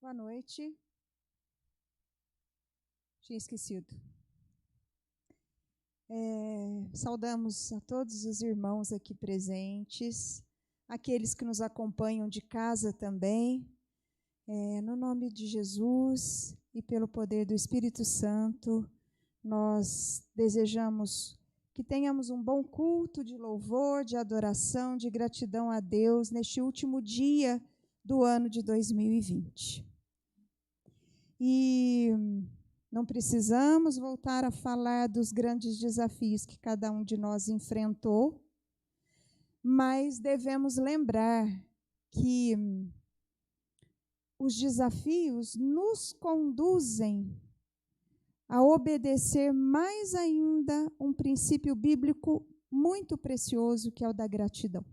Boa noite. Tinha esquecido. Saudamos a todos os irmãos aqui presentes, aqueles que nos acompanham de casa também. No nome de Jesus e pelo poder do Espírito Santo, nós desejamos que tenhamos um bom culto de louvor, de adoração, de gratidão a Deus neste último dia do ano de 2020. E não precisamos voltar a falar dos grandes desafios que cada um de nós enfrentou, mas devemos lembrar que os desafios nos conduzem a obedecer mais ainda um princípio bíblico muito precioso, que é o da gratidão.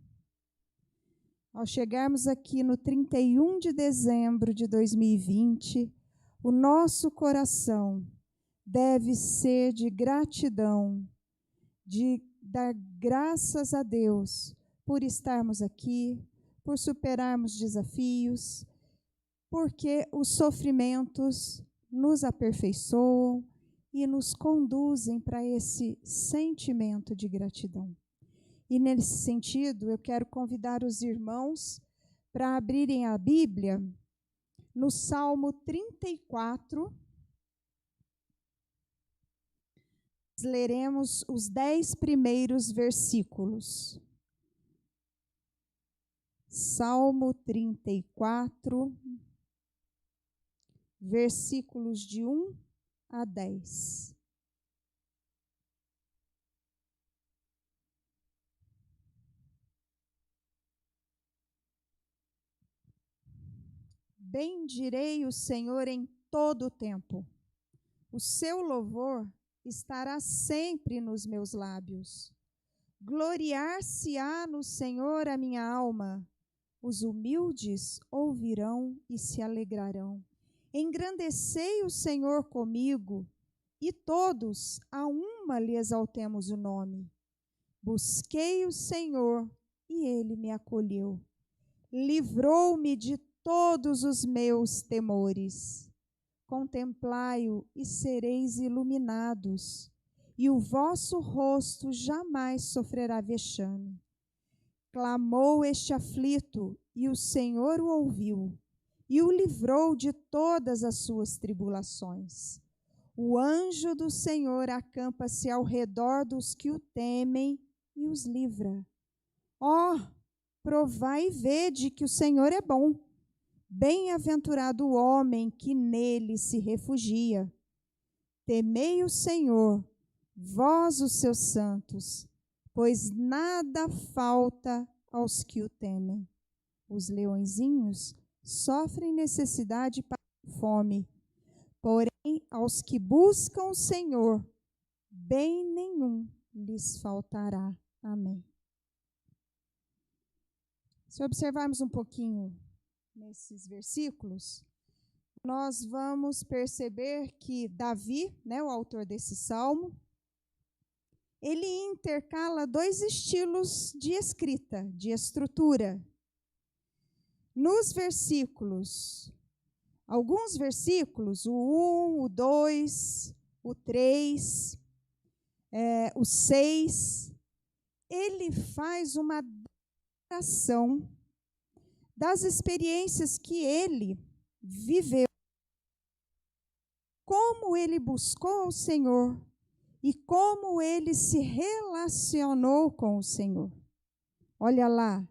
Ao chegarmos aqui no 31 de dezembro de 2020, o nosso coração deve ser de gratidão, de dar graças a Deus por estarmos aqui, por superarmos desafios, porque os sofrimentos nos aperfeiçoam e nos conduzem para esse sentimento de gratidão. E nesse sentido, eu quero convidar os irmãos para abrirem a Bíblia no Salmo 34. Leremos os 10 primeiros versículos. Salmo 34, versículos de 1 a 10. Bendirei o Senhor em todo o tempo. O seu louvor estará sempre nos meus lábios. Gloriar-se-á no Senhor a minha alma. Os humildes ouvirão e se alegrarão. Engrandecei o Senhor comigo, e todos a uma lhe exaltemos o nome. Busquei o Senhor, e ele me acolheu. Livrou-me de todos os meus temores. Contemplai-o e sereis iluminados, e o vosso rosto jamais sofrerá vexame. Clamou este aflito, e o Senhor o ouviu, e o livrou de todas as suas tribulações. O anjo do Senhor acampa-se ao redor dos que o temem e os livra. Provai e vede que o Senhor é bom. Bem-aventurado o homem que nele se refugia. Temei o Senhor, vós os seus santos, pois nada falta aos que o temem. Os leõezinhos sofrem necessidade e passam fome, porém aos que buscam o Senhor, bem nenhum lhes faltará. Amém. Se observarmos um pouquinho nesses versículos, nós vamos perceber que Davi, o autor desse salmo, ele intercala dois estilos de escrita, de estrutura. Nos versículos, alguns versículos, o 1, o 2, o 3, o 6, ele faz uma declaração das experiências que ele viveu, como ele buscou o Senhor e como ele se relacionou com o Senhor. Olha lá,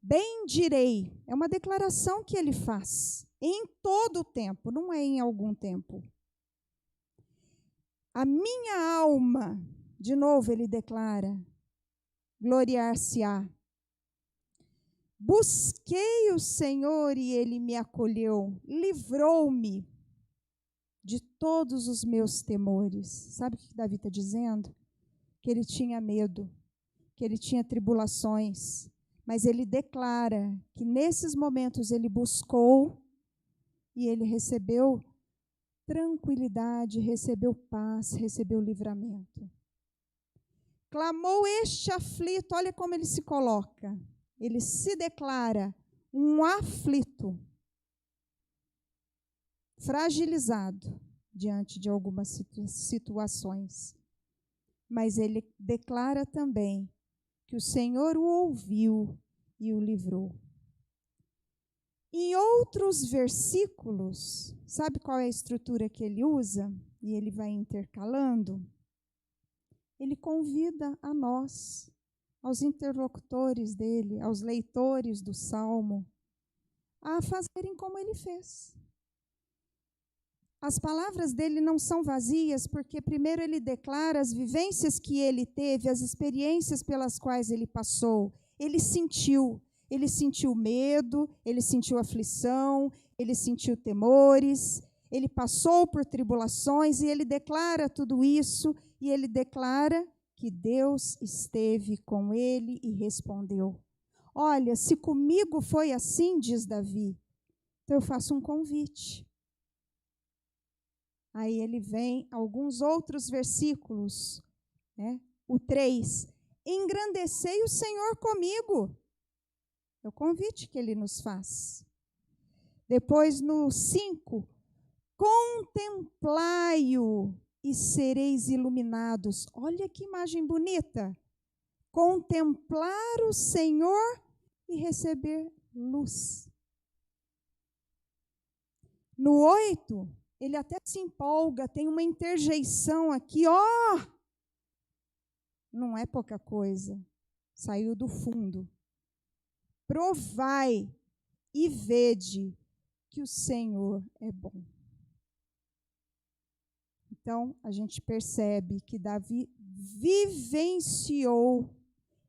bendirei, é uma declaração que ele faz em todo o tempo, não é em algum tempo. A minha alma, de novo ele declara, gloriar-se-á. Busquei o Senhor e ele me acolheu, livrou-me de todos os meus temores. Sabe o que Davi está dizendo? Que ele tinha medo, que ele tinha tribulações, mas ele declara que nesses momentos ele buscou e ele recebeu tranquilidade, recebeu paz, recebeu livramento. Clamou este aflito, olha como ele se coloca. Ele se declara um aflito. fragilizado diante de algumas situações. Mas ele declara também que o Senhor o ouviu e o livrou. Em outros versículos, sabe qual é a estrutura que ele usa? E ele vai intercalando. Ele convida a nós, aos interlocutores dele, aos leitores do Salmo, a fazerem como ele fez. As palavras dele não são vazias, porque primeiro ele declara as vivências que ele teve, as experiências pelas quais ele passou. Ele sentiu medo, ele sentiu aflição, ele sentiu temores, ele passou por tribulações e ele declara tudo isso, e ele declara que Deus esteve com ele e respondeu. Olha, se comigo foi assim, diz Davi, então eu faço um convite. Aí ele vem alguns outros versículos, né? O 3, engrandecei o Senhor comigo. É o convite que ele nos faz. Depois no 5, contemplai-o e sereis iluminados. Olha que imagem bonita. Contemplar o Senhor e receber luz. No 8, ele até se empolga, tem uma interjeição aqui, ó! Não é pouca coisa, saiu do fundo. Provai e vede que o Senhor é bom. Então, a gente percebe que Davi vivenciou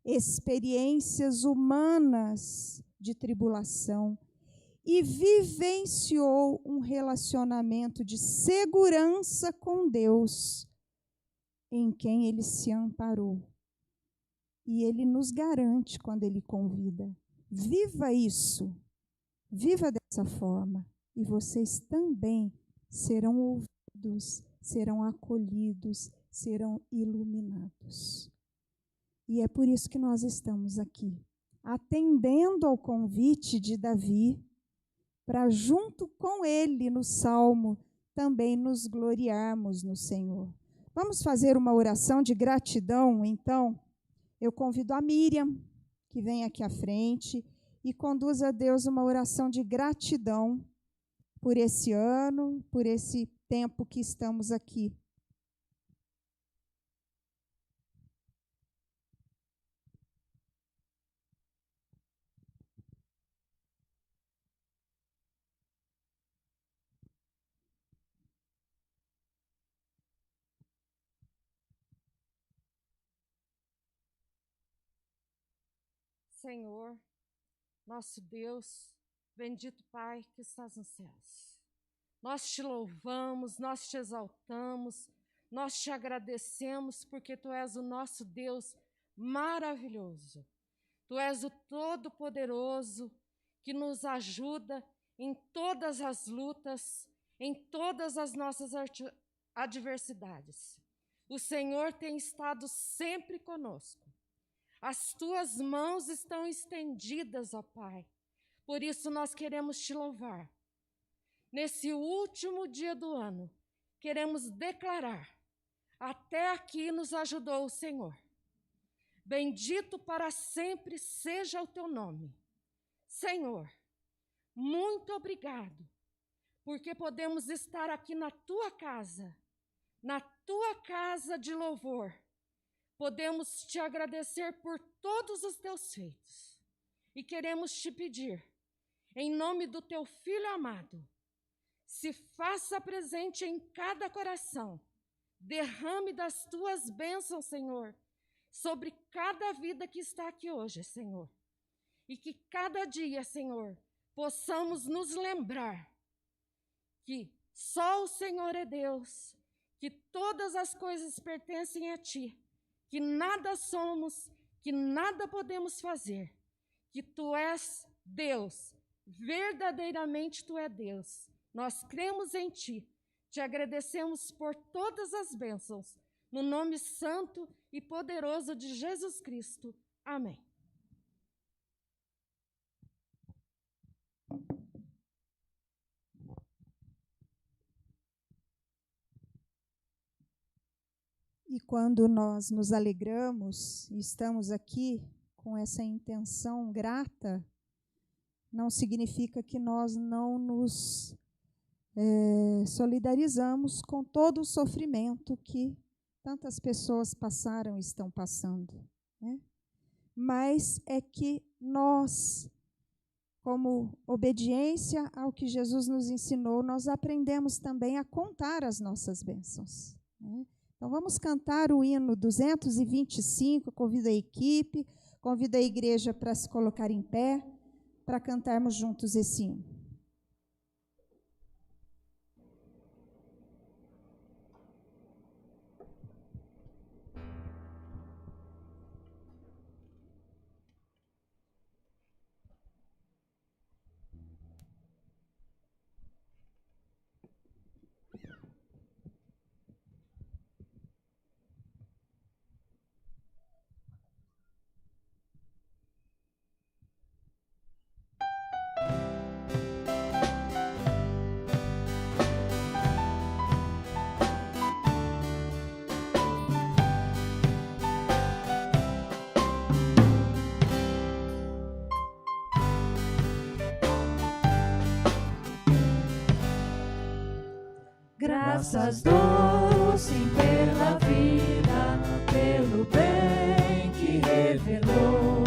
experiências humanas de tribulação e vivenciou um relacionamento de segurança com Deus, em quem ele se amparou. E ele nos garante quando ele convida. Viva isso, viva dessa forma, e vocês também serão ouvidos, serão acolhidos, serão iluminados. E é por isso que nós estamos aqui, atendendo ao convite de Davi, para junto com ele no Salmo também nos gloriarmos no Senhor. Vamos fazer uma oração de gratidão, então? Eu convido a Miriam, que vem aqui à frente, e conduz a Deus uma oração de gratidão por esse ano, por esse tempo que estamos aqui. Senhor, nosso Deus, bendito Pai que estás nos céus. Nós te louvamos, nós te exaltamos, nós te agradecemos porque Tu és o nosso Deus maravilhoso. Tu és o Todo-Poderoso que nos ajuda em todas as lutas, em todas as nossas adversidades. O Senhor tem estado sempre conosco. As Tuas mãos estão estendidas, ó Pai. Por isso nós queremos Te louvar. Nesse último dia do ano, queremos declarar: até aqui nos ajudou o Senhor. Bendito para sempre seja o Teu nome. Senhor, muito obrigado, porque podemos estar aqui na Tua casa de louvor. Podemos Te agradecer por todos os Teus feitos. E queremos Te pedir, em nome do Teu Filho amado, se faça presente em cada coração. Derrame das Tuas bênçãos, Senhor, sobre cada vida que está aqui hoje, Senhor. E que cada dia, Senhor, possamos nos lembrar que só o Senhor é Deus, que todas as coisas pertencem a Ti, que nada somos, que nada podemos fazer, que Tu és Deus, verdadeiramente Tu és Deus. Nós cremos em Ti, Te agradecemos por todas as bênçãos, no nome santo e poderoso de Jesus Cristo. Amém. quando nós nos alegramos e estamos aqui com essa intenção grata, não significa que nós não nos solidarizamos com todo o sofrimento que tantas pessoas passaram e estão passando, né? Mas é que nós, como obediência ao que Jesus nos ensinou, nós aprendemos também a contar as nossas bênçãos, né? Então vamos cantar o hino 225, convido a equipe, convido a igreja para se colocar em pé, para cantarmos juntos esse hino. Graças dou, sim, pela vida, pelo bem que revelou.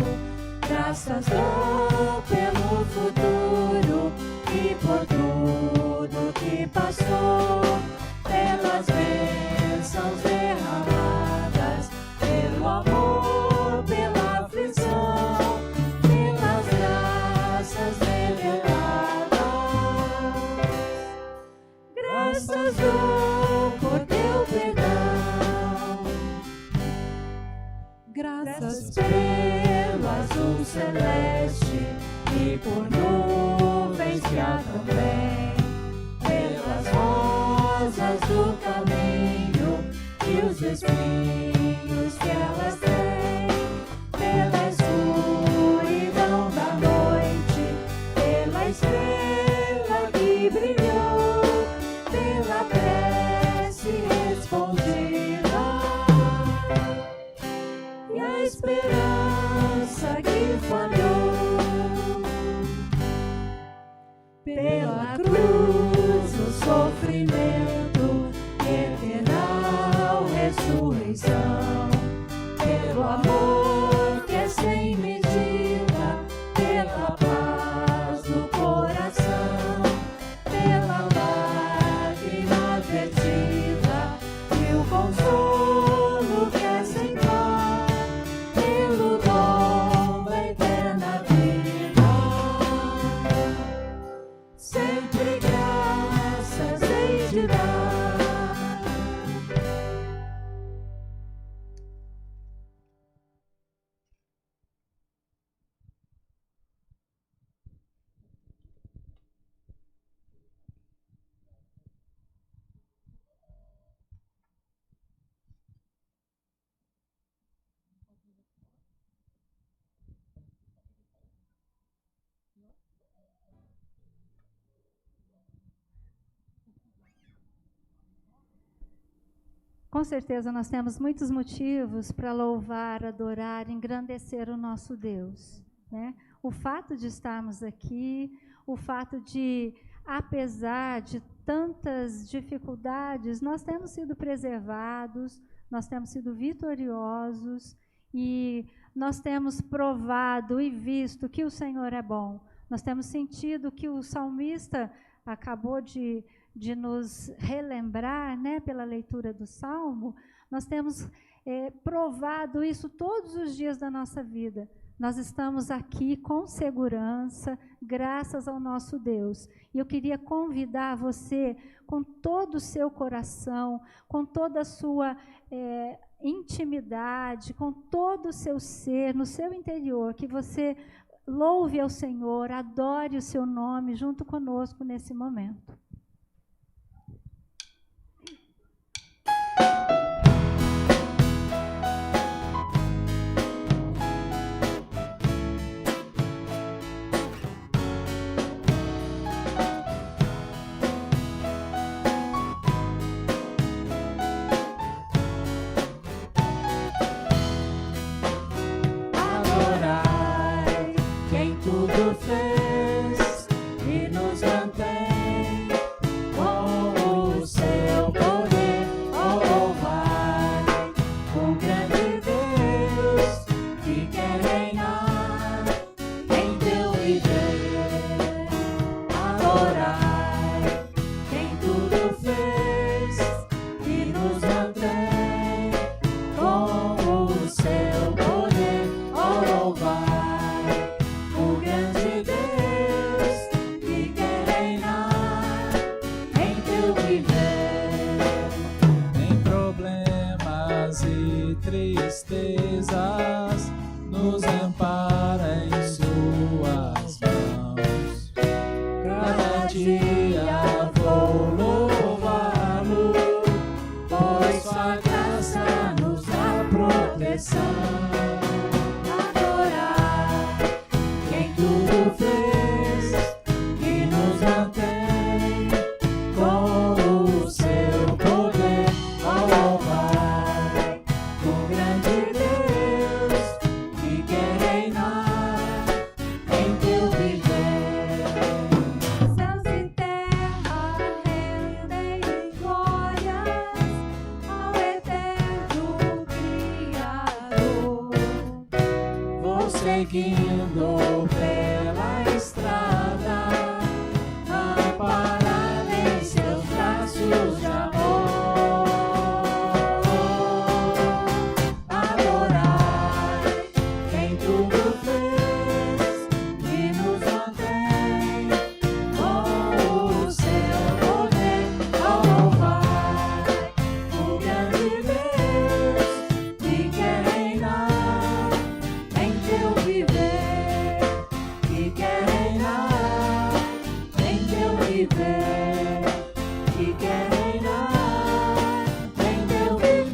Graças dou pelo futuro e por tudo que passou. Pelas bênçãos derramadas, pelo amor, pela aflição, pelas graças reveladas. Graças dou por teu perdão, graças pelo azul celeste e por nuvens que há também, pelas rosas do caminho e os espinhos que elas têm, pela escuridão da noite, pela estrela que brilhou, pela prece respondida e a esperança que falhou, pela cruz o sofrimento e eternal ressurreição, pelo amor que é sem medida, pela paz do coração, pela lágrima vertida e o consolo que é sem par, pelo dom da eterna vida. Sempre graças hei de dar. Com certeza nós temos muitos motivos para louvar, adorar, engrandecer o nosso Deus, né? O fato de estarmos aqui, o fato de, apesar de tantas dificuldades, nós temos sido preservados, nós temos sido vitoriosos e nós temos provado e visto que o Senhor é bom. Nós temos sentido que o salmista acabou de nos relembrar, né, pela leitura do Salmo. Nós temos provado isso todos os dias da nossa vida. Nós estamos aqui com segurança, graças ao nosso Deus. E eu queria convidar você, com todo o seu coração, com toda a sua intimidade, com todo o seu ser, no seu interior, que você louve ao Senhor, adore o seu nome junto conosco nesse momento. tudo fez e nos mantém com o seu poder. Oh, louvai o grande Deus que quer reinar em teu viver. Adorai quem tudo fez e nos mantém com o seu poder. Oh, louvai o grande Deus que quer reinar em teu viver. Em problemas e tristezas, nos ampara em suas mãos. Cada dia vou louvá-lo, pois sua graça nos dá proteção. Adorar quem tudo fez e nos mantém com o seu poder. Oh, louvai o grande Deus que quer reinar em teu viver. Céus e terra rendem glórias ao eterno Criador. Vou seguindo pela estrada, amparada em seus braços de amor. Adorai quem tudo fez e nos mantém com o seu poder. Oh, louvai o grande Deus que quer reinar em teu viver, que quer reinar em teu viver, que quer reinar em teu viver.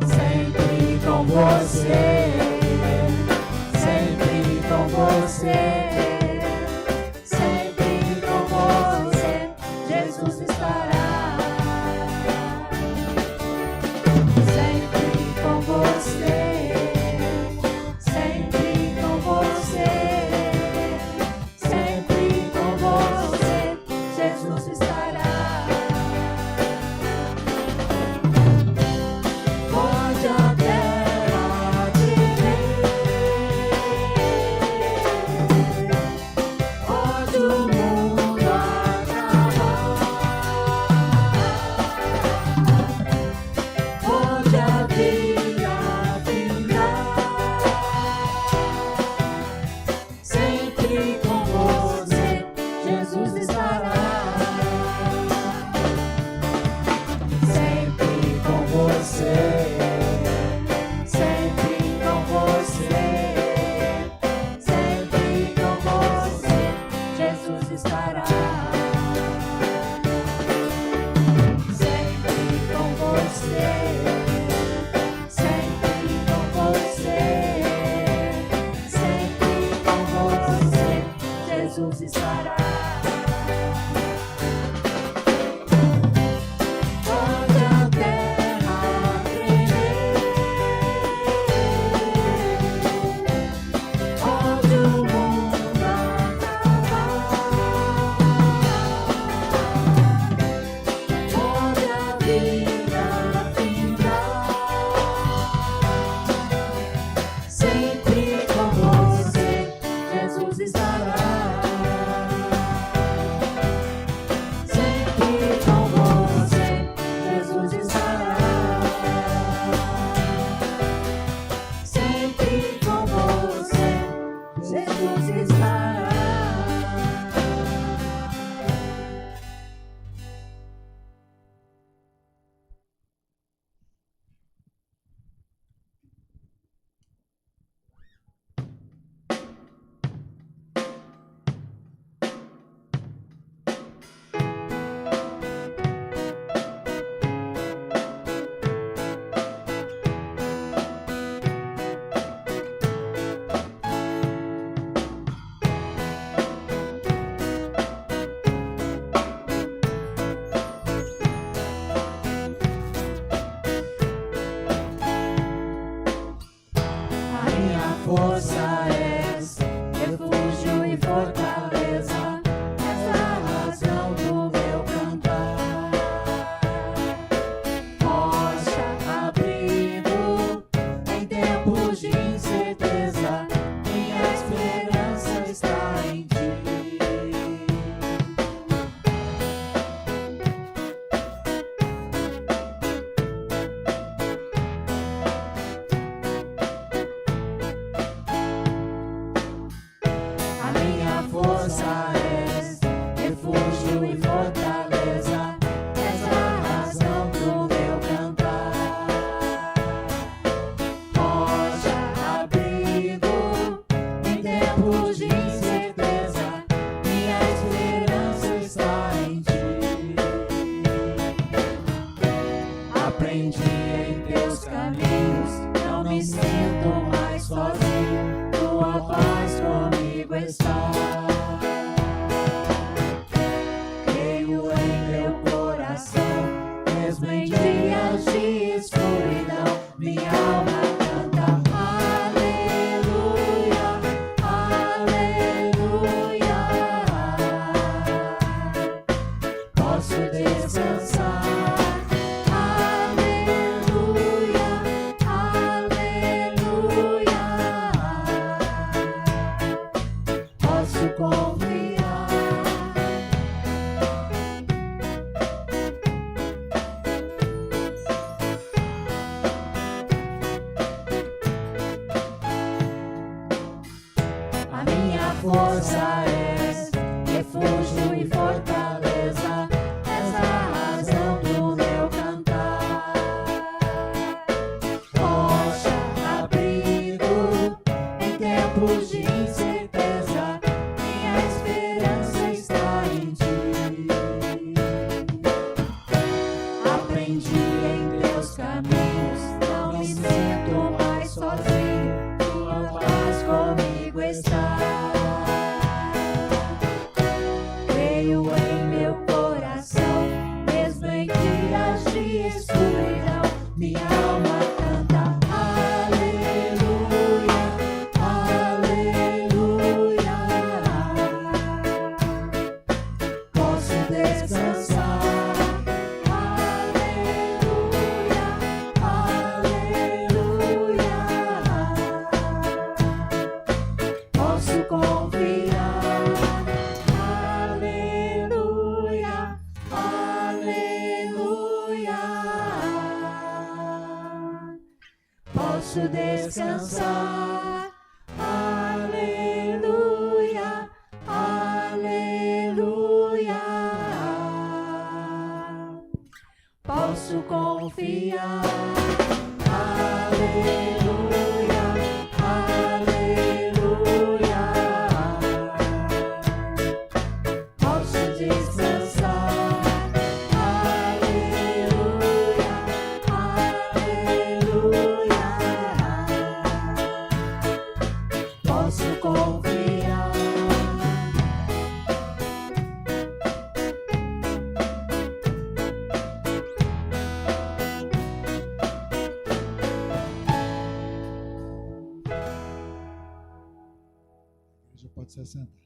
Sempre com você, sempre com você, sempre com você, Jesus estará. Sempre com você, sempre com você, sempre com você, Jesus estará. Pode a terra tremer, pode o mundo acabar, pode a vida findar, sempre com você, Jesus estará. Sempre com você, sempre com você, sempre com você, Jesus estará. Sempre com você, sempre com você, sempre com você, Jesus estará. Pode a terra tremer, pode o mundo acabar, pode a vida findar, sempre com você, Jesus estará. Sempre com você, Jesus estará. Sempre com você, Jesus estará. e fortaleza, és a razão do meu cantar. Rocha, abrigo em tempos de incerteza, minha esperança está em ti. A minha força és, refúgio e fortaleza, és a razão do meu cantar. Rocha, abrigo em tempos de incerteza, minha esperança está em ti. Aprendi em teus caminhos, não me sinto mais sozinho, tua paz comigo está. Creio em meu coração, mesmo em dias de escuridão, minha alma canta aleluia, aleluia. Posso descansar, aleluia, aleluia. Posso confiar. A minha força és, refúgio e fortaleza, és a razão do meu cantar. Rocha, abrigo em tempos de incerteza, minha esperança está em ti. Aprendi em teus caminhos, não me sinto mais sozinho, tua paz comigo está. Creio em meu coração, mesmo em dias de escuridão, minha alma canta aleluia, aleluia. Posso descansar, aleluia, aleluia. Posso confiar, aleluia, aleluia. Posso descansar, aleluia, aleluia. Posso confiar, aleluia, aleluia. Posso descansar, aleluia, aleluia. Posso confiar. Já pode se assentar.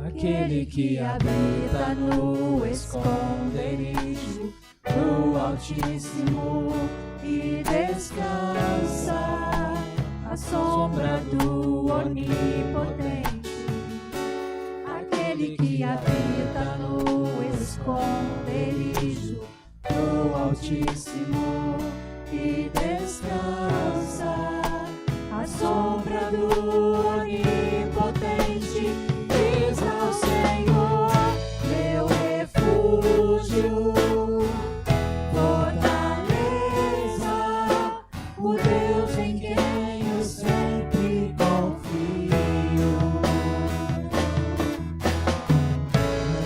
Aquele que habita no esconderijo do Altíssimo e descansa à sombra do Onipotente. Aquele que habita no esconderijo do Altíssimo e descansa à sombra do Onipotente. Diz ao Senhor, meu refúgio, fortaleza, o Deus em quem eu sempre confio.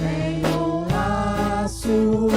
Nenhum laço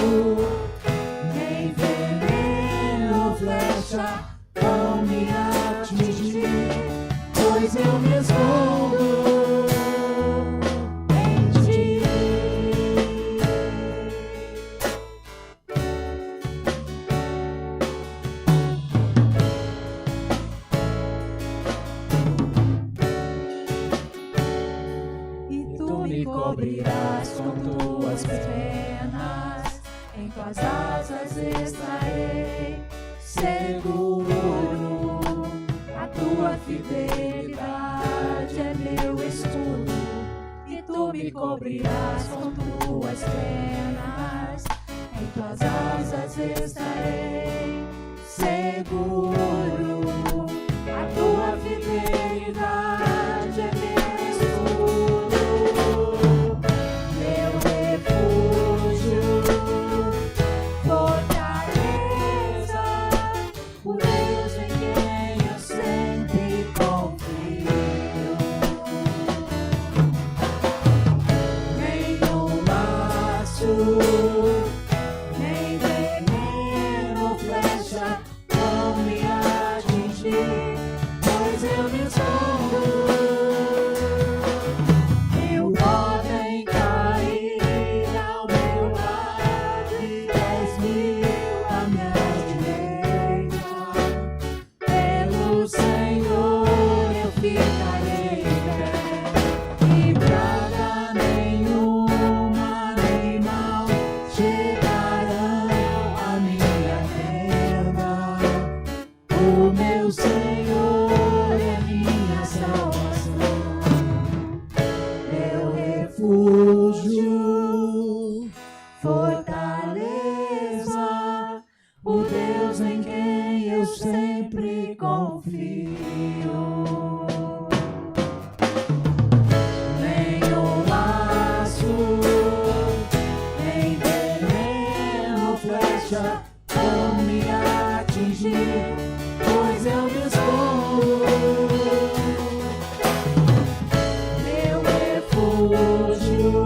tuas asas estarei seguro. A tua fidelidade é meu escudo, e tu me cobrirás com tuas penas. Em tuas asas estarei seguro. A tua fidelidade é meu escudo, meu refúgio, fortaleza, o Deus em quem eu sempre confio. Nenhum laço, nem veneno, flecha vão me atingir, pois eu me escondo. Mil podem cair ao meu lado e 10.000 à minha direita. Pelo Senhor eu ficarei em pé, e praga nenhuma nem mal chegarão à minha tenda. O meu Senhor é minha salvação, meu refúgio, fortaleza, o Deus em quem eu sempre confio. Nenhum laço, nem veneno, flecha vão me atingir, pois eu me escondo. Meu refúgio,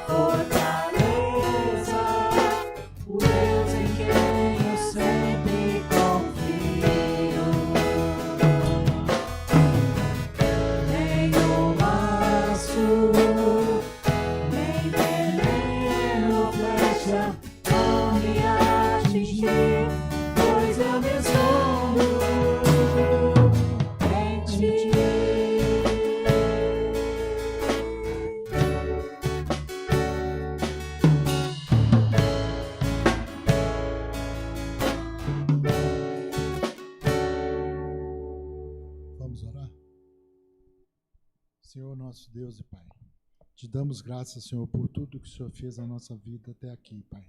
fortaleza, o Deus em quem eu sempre confio. Nenhum laço, nem veneno, flecha vão me atingir, pois eu me escondo em ti. Vamos orar? Senhor, nosso Deus e Pai, te damos graças, Senhor, por tudo que o Senhor fez na nossa vida até aqui, Pai.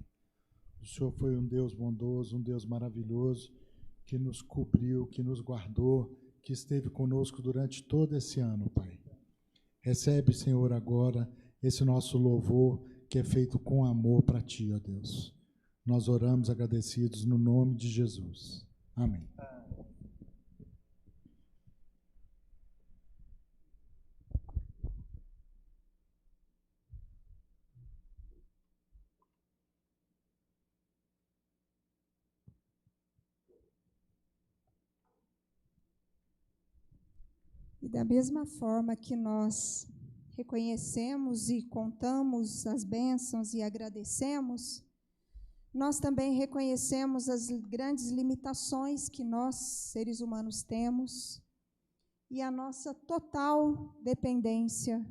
O Senhor foi um Deus bondoso, um Deus maravilhoso, que nos cobriu, que nos guardou, que esteve conosco durante todo esse ano, Pai. Recebe, Senhor, agora esse nosso louvor que é feito com amor para Ti, ó Deus. Nós oramos agradecidos no nome de Jesus. Amém. E da mesma forma que nós reconhecemos e contamos as bênçãos e agradecemos, nós também reconhecemos as grandes limitações que nós, seres humanos, temos e a nossa total dependência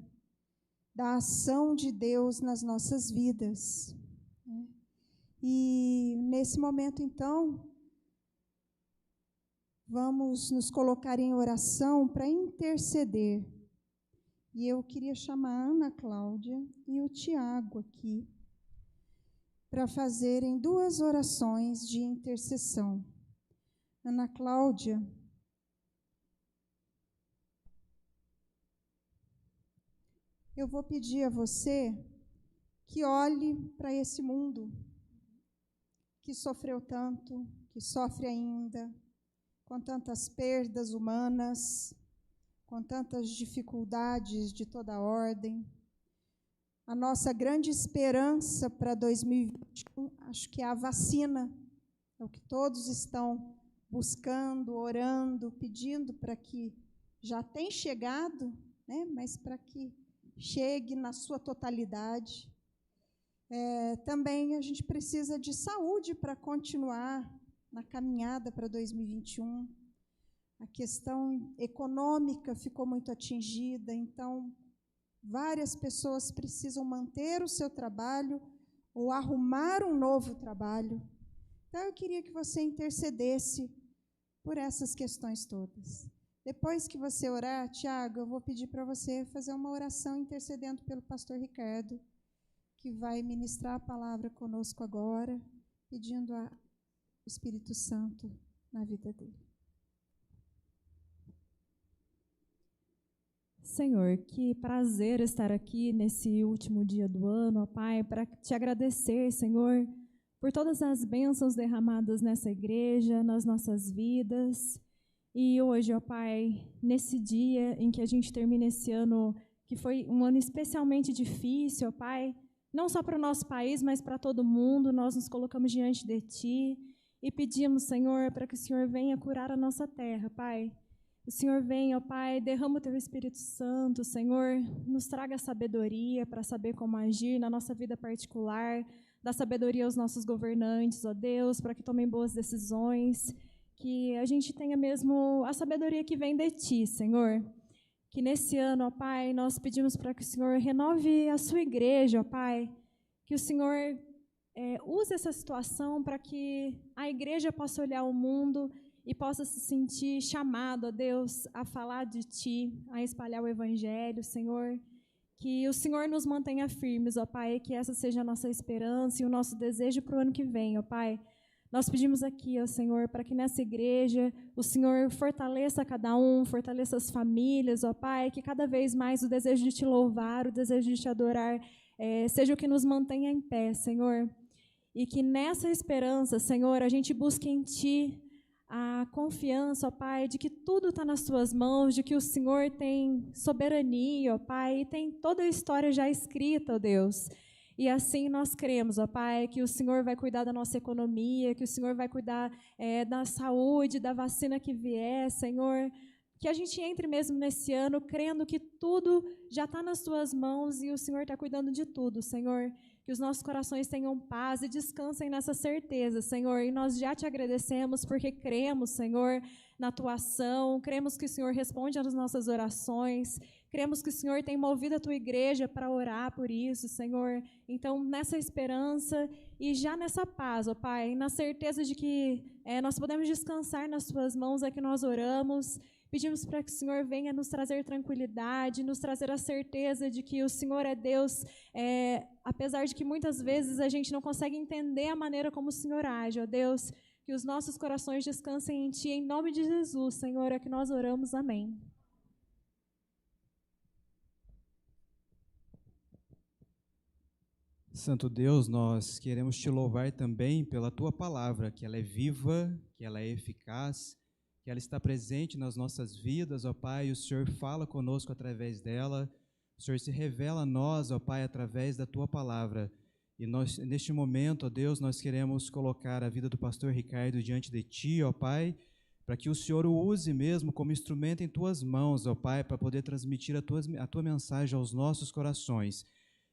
da ação de Deus nas nossas vidas. E nesse momento, então, vamos nos colocar em oração para interceder. E eu queria chamar a Ana Cláudia e o Tiago aqui para fazerem 2 orações de intercessão. Ana Cláudia, eu vou pedir a você que olhe para esse mundo que sofreu tanto, que sofre ainda, com tantas perdas humanas, com tantas dificuldades de toda ordem. A nossa grande esperança para 2021, acho que é a vacina, é o que todos estão buscando, orando, pedindo para que já tenha chegado, né, mas para que chegue na sua totalidade. Também a gente precisa de saúde para continuar na caminhada para 2021. A questão econômica ficou muito atingida, então várias pessoas precisam manter o seu trabalho ou arrumar um novo trabalho. Então, eu queria que você intercedesse por essas questões todas. Depois que você orar, Tiago, eu vou pedir para você fazer uma oração intercedendo pelo pastor Ricardo, que vai ministrar a palavra conosco agora, pedindo ao Espírito Santo na vida dele. Senhor, que prazer estar aqui nesse último dia do ano, ó Pai, para te agradecer, Senhor, por todas as bênçãos derramadas nessa igreja, nas nossas vidas. E hoje, ó Pai, nesse dia em que a gente termina esse ano, que foi um ano especialmente difícil, ó Pai, não só para o nosso país, mas para todo mundo, nós nos colocamos diante de Ti e pedimos, Senhor, para que o Senhor venha curar a nossa terra, Pai. O Senhor venha, ó Pai, derrama o Teu Espírito Santo, Senhor, nos traga sabedoria para saber como agir na nossa vida particular, dá sabedoria aos nossos governantes, ó Deus, para que tomem boas decisões, que a gente tenha mesmo a sabedoria que vem de Ti, Senhor. Que nesse ano, ó Pai, nós pedimos para que o Senhor renove a sua igreja, ó Pai, que o Senhor use essa situação para que a igreja possa olhar o mundo e possa se sentir chamado, ó Deus, a falar de Ti, a espalhar o Evangelho, Senhor. Que o Senhor nos mantenha firmes, ó Pai, que essa seja a nossa esperança e o nosso desejo para o ano que vem, ó Pai. Nós pedimos aqui, ó Senhor, para que nessa igreja o Senhor fortaleça cada um, fortaleça as famílias, ó Pai, que cada vez mais o desejo de Te louvar, o desejo de Te adorar, seja o que nos mantenha em pé, Senhor. E que nessa esperança, Senhor, a gente busque em Ti a confiança, ó Pai, de que tudo está nas Tuas mãos, de que o Senhor tem soberania, ó Pai, e tem toda a história já escrita, ó Deus. E assim nós cremos, ó Pai, que o Senhor vai cuidar da nossa economia, que o Senhor vai cuidar da saúde, da vacina que vier, Senhor. Que a gente entre mesmo nesse ano crendo que tudo já está nas Tuas mãos e o Senhor está cuidando de tudo, Senhor. Que os nossos corações tenham paz e descansem nessa certeza, Senhor. E nós já Te agradecemos porque cremos, Senhor, na Tua ação, cremos que o Senhor responde às nossas orações, cremos que o Senhor tem movido a Tua igreja para orar por isso, Senhor. Então, nessa esperança e já nessa paz, ó Pai, na certeza de que nós podemos descansar nas Tuas mãos, é que nós oramos. Pedimos para que o Senhor venha nos trazer tranquilidade, nos trazer a certeza de que o Senhor é Deus, apesar de que muitas vezes a gente não consegue entender a maneira como o Senhor age, ó Deus, que os nossos corações descansem em Ti, em nome de Jesus, Senhor, é que nós oramos, amém. Santo Deus, nós queremos Te louvar também pela Tua palavra, que ela é viva, que ela é eficaz, que ela está presente nas nossas vidas, ó Pai, e o Senhor fala conosco através dela, o Senhor se revela a nós, ó Pai, através da Tua palavra. E nós, neste momento, ó Deus, nós queremos colocar a vida do pastor Ricardo diante de Ti, ó Pai, para que o Senhor o use mesmo como instrumento em Tuas mãos, ó Pai, para poder transmitir a Tua mensagem aos nossos corações.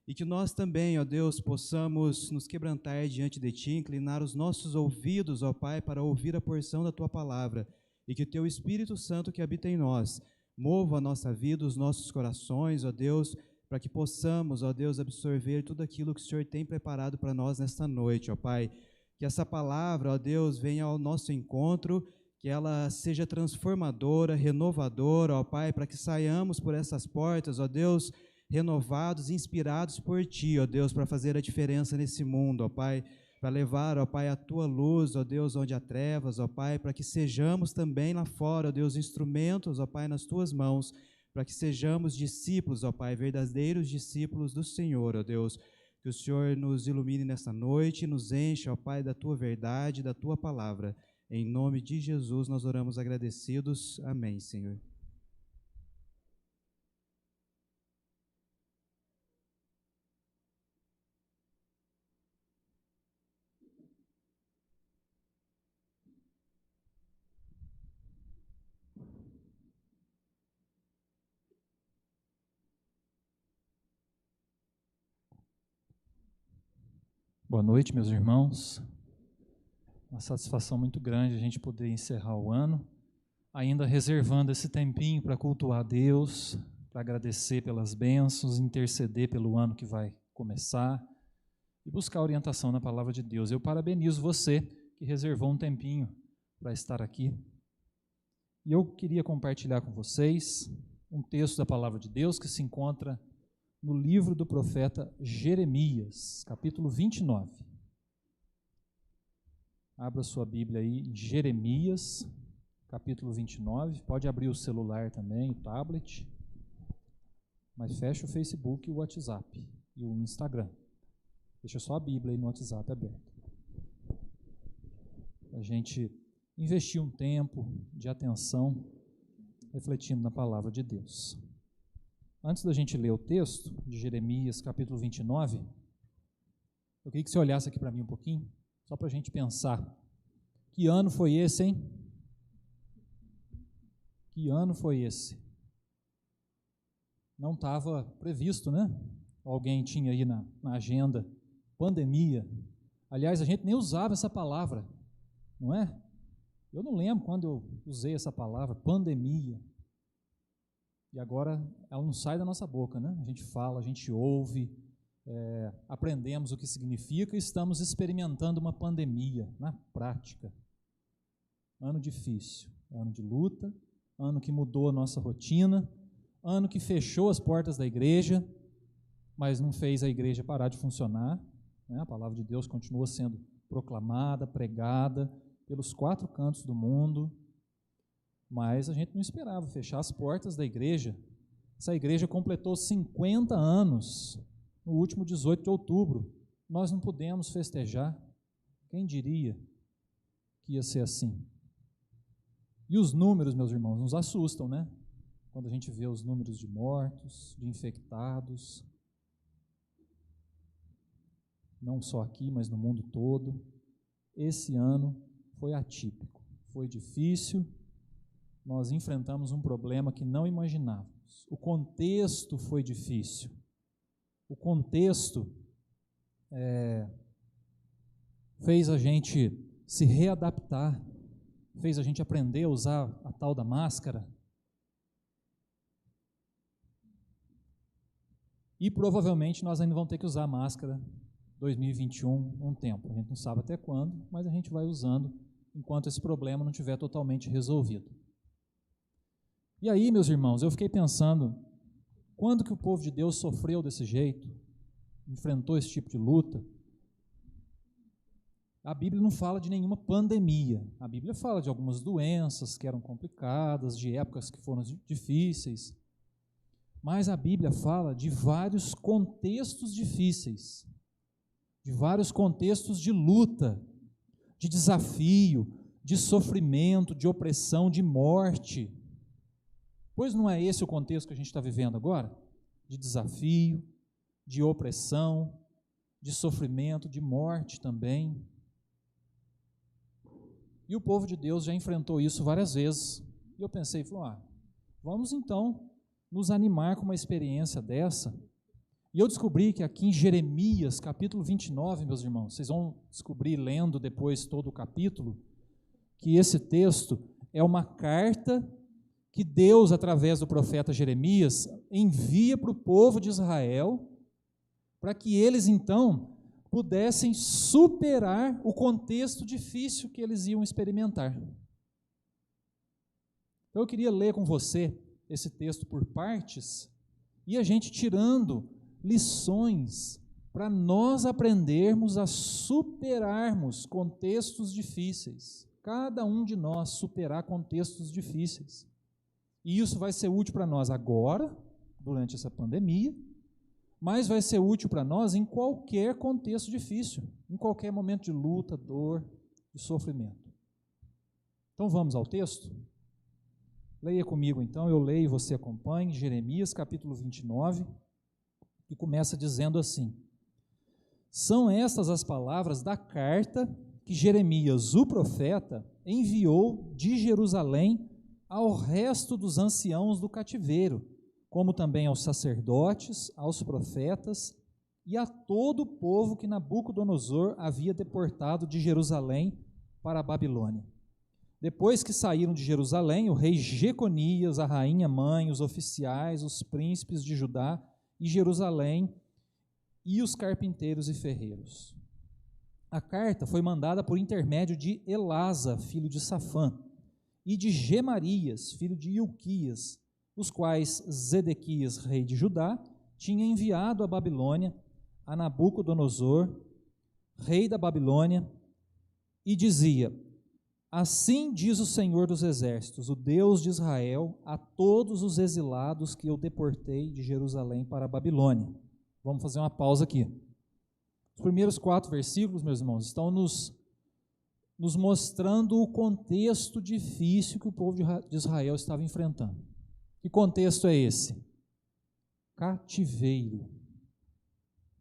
E que nós também, ó Deus, possamos nos quebrantar diante de Ti, inclinar os nossos ouvidos, ó Pai, para ouvir a porção da Tua palavra, e que o Teu Espírito Santo que habita em nós mova a nossa vida, os nossos corações, ó Deus, para que possamos, ó Deus, absorver tudo aquilo que o Senhor tem preparado para nós nesta noite, ó Pai. Que essa palavra, ó Deus, venha ao nosso encontro, que ela seja transformadora, renovadora, ó Pai, para que saiamos por essas portas, ó Deus, renovados, inspirados por Ti, ó Deus, para fazer a diferença nesse mundo, ó Pai, para levar, ó Pai, a Tua luz, ó Deus, onde há trevas, ó Pai, para que sejamos também lá fora, ó Deus, instrumentos, ó Pai, nas Tuas mãos, para que sejamos discípulos, ó Pai, verdadeiros discípulos do Senhor, ó Deus. Que o Senhor nos ilumine nesta noite, nos enche, ó Pai, da Tua verdade, da Tua palavra. Em nome de Jesus nós oramos agradecidos. Amém, Senhor. Boa noite, meus irmãos. Uma satisfação muito grande a gente poder encerrar o ano, ainda reservando esse tempinho para cultuar a Deus, para agradecer pelas bênçãos, interceder pelo ano que vai começar, e buscar orientação na palavra de Deus. Eu parabenizo você que reservou um tempinho para estar aqui. E eu queria compartilhar com vocês um texto da palavra de Deus que se encontra no livro do profeta Jeremias, capítulo 29. Abra sua Bíblia aí em Jeremias, capítulo 29. Pode abrir o celular também, o tablet. Mas fecha o Facebook e o WhatsApp e o Instagram. Deixa só a Bíblia aí no WhatsApp aberto. A gente investir um tempo de atenção refletindo na palavra de Deus. Antes da gente ler o texto de Jeremias, capítulo 29, eu queria que você olhasse aqui para mim um pouquinho, só para a gente pensar. Que ano foi esse, hein? Que ano foi esse? Não estava previsto, né? Alguém tinha aí na agenda, pandemia. Aliás, a gente nem usava essa palavra, não é? Eu não lembro quando eu usei essa palavra, pandemia. E agora ela não sai da nossa boca, né? A gente fala, a gente ouve, aprendemos o que significa e estamos experimentando uma pandemia na prática. Ano difícil, ano de luta, ano que mudou a nossa rotina, ano que fechou as portas da igreja, mas não fez a igreja parar de funcionar, né? A palavra de Deus continua sendo proclamada, pregada pelos 4 cantos do mundo, mas a gente não esperava fechar as portas da igreja. Essa igreja completou 50 anos no último 18 de outubro. Nós não pudemos festejar. Quem diria que ia ser assim? E os números, meus irmãos, nos assustam, né? Quando a gente vê os números de mortos, de infectados, não só aqui, mas no mundo todo. Esse ano foi atípico, foi difícil, nós enfrentamos um problema que não imaginávamos. O contexto foi difícil. O contexto fez a gente se readaptar, fez a gente aprender a usar a tal da máscara. E provavelmente nós ainda vamos ter que usar máscara 2021 um tempo. A gente não sabe até quando, mas a gente vai usando enquanto esse problema não estiver totalmente resolvido. E aí, meus irmãos, eu fiquei pensando, quando que o povo de Deus sofreu desse jeito, enfrentou esse tipo de luta? A Bíblia não fala de nenhuma pandemia. A Bíblia fala de algumas doenças que eram complicadas, de épocas que foram difíceis. Mas a Bíblia fala de vários contextos difíceis, de vários contextos de luta, de desafio, de sofrimento, de opressão, de morte. Pois não é esse o contexto que a gente está vivendo agora? De desafio, de opressão, de sofrimento, de morte também. E o povo de Deus já enfrentou isso várias vezes. E eu pensei, vamos então nos animar com uma experiência dessa. E eu descobri que aqui em Jeremias, capítulo 29, meus irmãos, vocês vão descobrir lendo depois todo o capítulo, que esse texto é uma carta que Deus, através do profeta Jeremias, envia para o povo de Israel, para que eles, então, pudessem superar o contexto difícil que eles iam experimentar. Então, eu queria ler com você esse texto por partes, e a gente tirando lições para nós aprendermos a superarmos contextos difíceis. Cada um de nós superar contextos difíceis. E isso vai ser útil para nós agora, durante essa pandemia, mas vai ser útil para nós em qualquer contexto difícil, em qualquer momento de luta, dor, de sofrimento. Então vamos ao texto? Leia comigo então, eu leio e você acompanhe, Jeremias capítulo 29, que começa dizendo assim: são estas as palavras da carta que Jeremias, o profeta, enviou de Jerusalém ao resto dos anciãos do cativeiro, como também aos sacerdotes, aos profetas e a todo o povo que Nabucodonosor havia deportado de Jerusalém para a Babilônia. Depois que saíram de Jerusalém, o rei Jeconias, a rainha mãe, os oficiais, os príncipes de Judá e Jerusalém e os carpinteiros e ferreiros. A carta foi mandada por intermédio de Elasa, filho de Safã, e de Gemarias, filho de Ilquias, os quais Zedequias, rei de Judá, tinha enviado à Babilônia a Nabucodonosor, rei da Babilônia, e dizia: assim diz o Senhor dos Exércitos, o Deus de Israel, a todos os exilados que eu deportei de Jerusalém para a Babilônia. Vamos fazer uma pausa aqui. Os primeiros 4 versículos, meus irmãos, estão nos mostrando o contexto difícil que o povo de Israel estava enfrentando. Que contexto é esse? Cativeiro.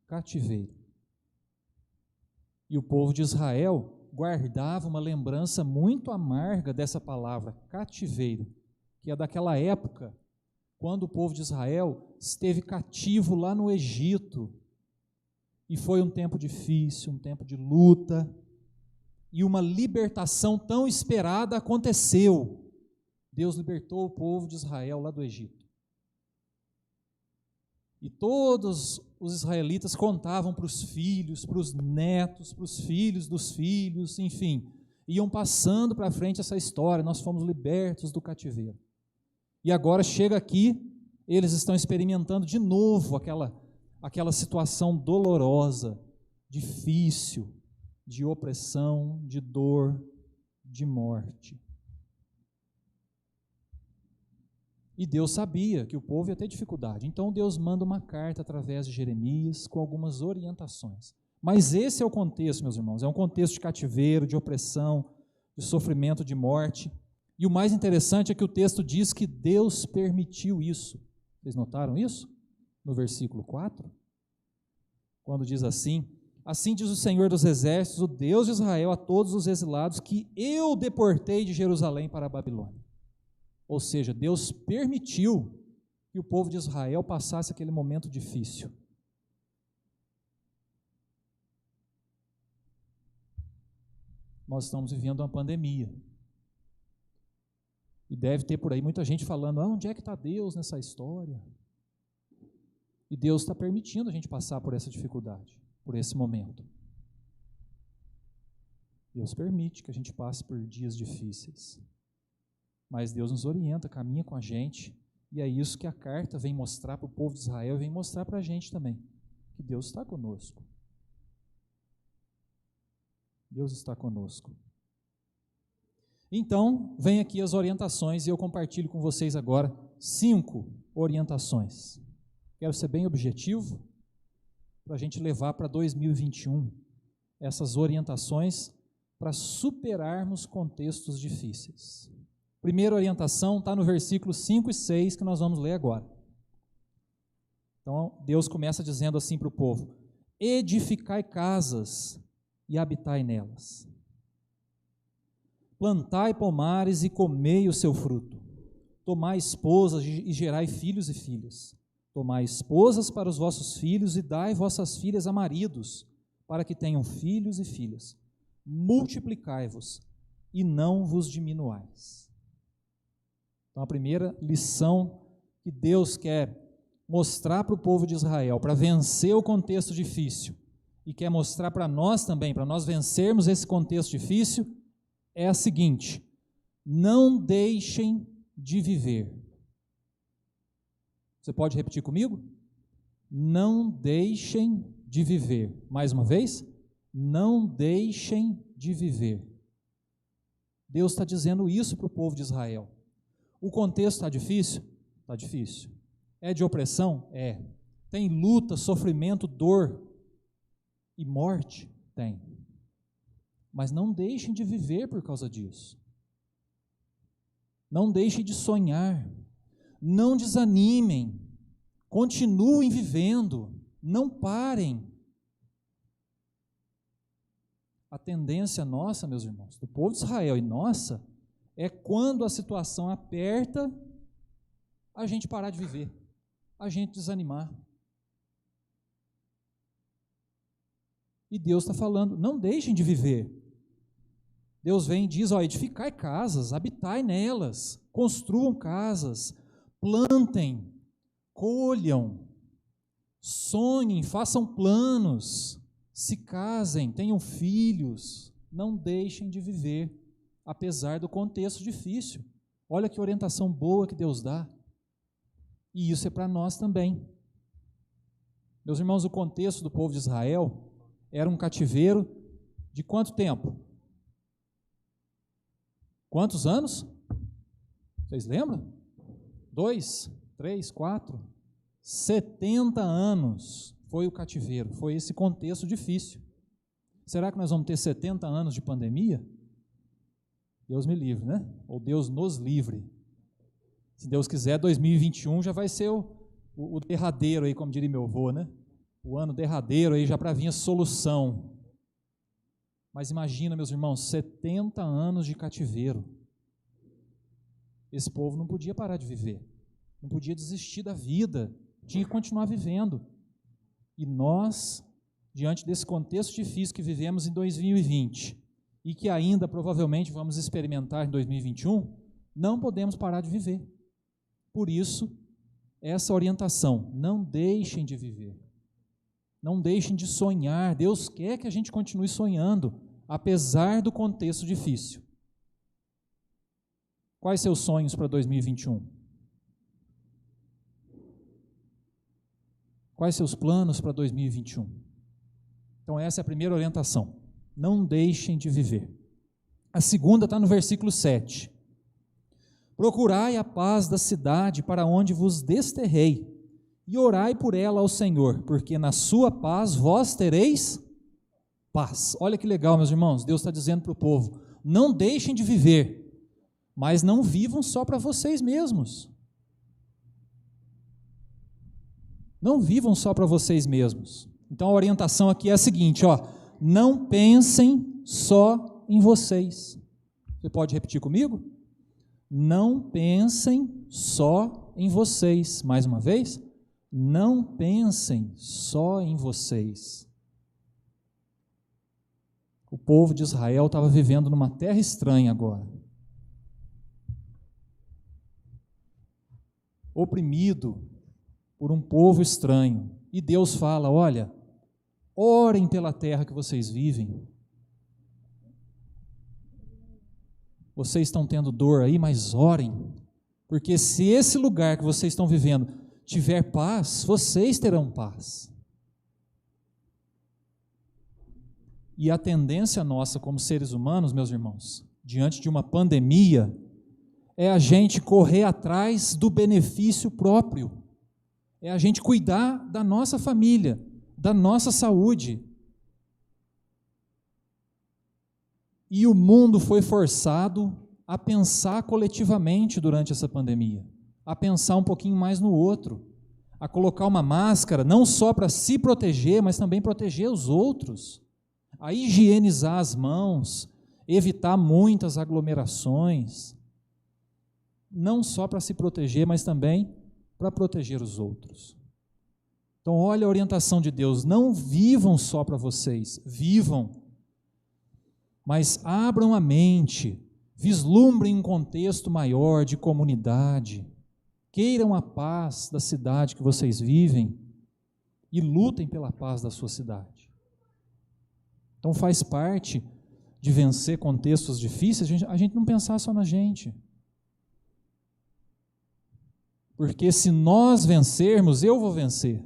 Cativeiro. E o povo de Israel guardava uma lembrança muito amarga dessa palavra, cativeiro, que é daquela época, quando o povo de Israel esteve cativo lá no Egito, e foi um tempo difícil, um tempo de luta, e uma libertação tão esperada aconteceu. Deus libertou o povo de Israel lá do Egito. E todos os israelitas contavam para os filhos, para os netos, para os filhos dos filhos, enfim, iam passando para frente essa história, nós fomos libertos do cativeiro. E agora chega aqui, eles estão experimentando de novo aquela situação dolorosa, difícil, de opressão, de dor, de morte. E Deus sabia que o povo ia ter dificuldade. Então Deus manda uma carta através de Jeremias com algumas orientações. Mas esse é o contexto, meus irmãos. É um contexto de cativeiro, de opressão, de sofrimento, de morte. E o mais interessante é que o texto diz que Deus permitiu isso. Vocês notaram isso? No versículo 4. Quando diz assim: assim diz o Senhor dos Exércitos, o Deus de Israel, a todos os exilados que eu deportei de Jerusalém para a Babilônia. Ou seja, Deus permitiu que o povo de Israel passasse aquele momento difícil. Nós estamos vivendo uma pandemia. E deve ter por aí muita gente falando: onde é que está Deus nessa história? E Deus está permitindo a gente passar por essa dificuldade, por esse momento. Deus permite que a gente passe por dias difíceis. Mas Deus nos orienta, caminha com a gente, e é isso que a carta vem mostrar para o povo de Israel, vem mostrar para a gente também, que Deus está conosco. Deus está conosco. Então, vem aqui as orientações, e eu compartilho com vocês agora 5 orientações. Quero ser bem objetivo, para a gente levar para 2021 essas orientações para superarmos contextos difíceis. Primeira orientação está no versículo 5 e 6, que nós vamos ler agora. Então, Deus começa dizendo assim para o povo: edificai casas e habitai nelas. Plantai pomares e comei o seu fruto. Tomai esposas e gerai filhos e filhas. Tomai esposas para os vossos filhos e dai vossas filhas a maridos, para que tenham filhos e filhas. Multiplicai-vos e não vos diminuais. Então, a primeira lição que Deus quer mostrar para o povo de Israel, para vencer o contexto difícil, e quer mostrar para nós também, para nós vencermos esse contexto difícil, é a seguinte: não deixem de viver. Você pode repetir comigo? Não deixem de viver. Mais uma vez, não deixem de viver. Deus está dizendo isso para o povo de Israel. O contexto está difícil? Está difícil. É de opressão? É. Tem luta, sofrimento, dor e morte? Tem. Mas não deixem de viver por causa disso. Não deixem de sonhar. Não desanimem. Continuem vivendo. Não parem. A tendência nossa, meus irmãos, do povo de Israel e nossa, é quando a situação aperta, a gente parar de viver, a gente desanimar. E Deus está falando: não deixem de viver. Deus vem e diz: edificai casas, habitai nelas, construam casas, plantem, colham, sonhem, façam planos, se casem, tenham filhos, não deixem de viver, apesar do contexto difícil. Olha que orientação boa que Deus dá. E isso é para nós também. Meus irmãos, o contexto do povo de Israel era um cativeiro de quanto tempo? Quantos anos? Vocês lembram? 2, 3, 4, 70 anos foi o cativeiro, foi esse contexto difícil. Será que nós vamos ter 70 anos de pandemia? Deus me livre, né? Ou Deus nos livre. Se Deus quiser, 2021 já vai ser o derradeiro aí, como diria meu avô, né? O ano derradeiro aí já para vir a solução. Mas imagina, meus irmãos, 70 anos de cativeiro. Esse povo não podia parar de viver, não podia desistir da vida, tinha que continuar vivendo. E nós, diante desse contexto difícil que vivemos em 2020 e que ainda provavelmente vamos experimentar em 2021, não podemos parar de viver. Por isso, essa orientação, não deixem de viver, não deixem de sonhar. Deus quer que a gente continue sonhando, apesar do contexto difícil. Quais seus sonhos para 2021? Quais seus planos para 2021? Então essa é a primeira orientação. Não deixem de viver. A segunda está no versículo 7. Procurai a paz da cidade para onde vos desterrei, e orai por ela ao Senhor, porque na sua paz vós tereis paz. Olha que legal, meus irmãos, Deus está dizendo para o povo, não deixem de viver, mas não vivam só para vocês mesmos. Não vivam só para vocês mesmos. Então a orientação aqui é a seguinte, não pensem só em vocês. Você pode repetir comigo? Não pensem só em vocês. Mais uma vez, não pensem só em vocês. O povo de Israel estava vivendo numa terra estranha agora. Oprimido por um povo estranho. E Deus fala, olha, orem pela terra que vocês vivem. Vocês estão tendo dor aí, mas orem. Porque se esse lugar que vocês estão vivendo tiver paz, vocês terão paz. E a tendência nossa como seres humanos, meus irmãos, diante de uma pandemia, é a gente correr atrás do benefício próprio. É a gente cuidar da nossa família, da nossa saúde. E o mundo foi forçado a pensar coletivamente durante essa pandemia, a pensar um pouquinho mais no outro, a colocar uma máscara não só para se proteger, mas também proteger os outros, a higienizar as mãos, evitar muitas aglomerações, não só para se proteger, mas também para proteger os outros. Então, olha a orientação de Deus, não vivam só para vocês, vivam, mas abram a mente, vislumbrem um contexto maior de comunidade, queiram a paz da cidade que vocês vivem e lutem pela paz da sua cidade. Então faz parte de vencer contextos difíceis a gente não pensar só na gente. Porque se nós vencermos, eu vou vencer.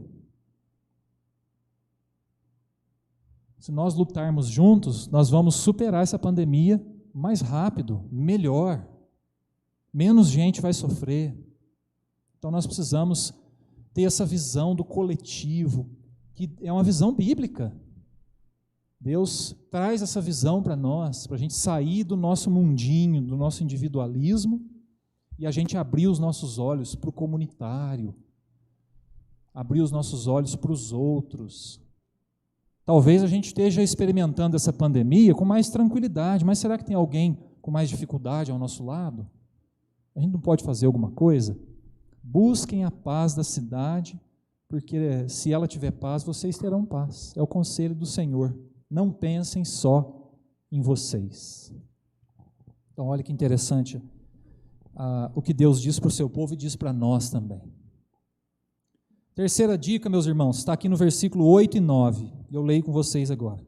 Se nós lutarmos juntos, nós vamos superar essa pandemia mais rápido, melhor. Menos gente vai sofrer. Então nós precisamos ter essa visão do coletivo, que é uma visão bíblica. Deus traz essa visão para nós, para a gente sair do nosso mundinho, do nosso individualismo, e a gente abrir os nossos olhos para o comunitário, abrir os nossos olhos para os outros. Talvez a gente esteja experimentando essa pandemia com mais tranquilidade, mas será que tem alguém com mais dificuldade ao nosso lado? A gente não pode fazer alguma coisa? Busquem a paz da cidade, porque se ela tiver paz, vocês terão paz. É o conselho do Senhor. Não pensem só em vocês. Então, olha que interessante o que Deus diz para o seu povo e diz para nós também. Terceira dica, meus irmãos, está aqui no versículo 8 e 9. Eu leio com vocês agora.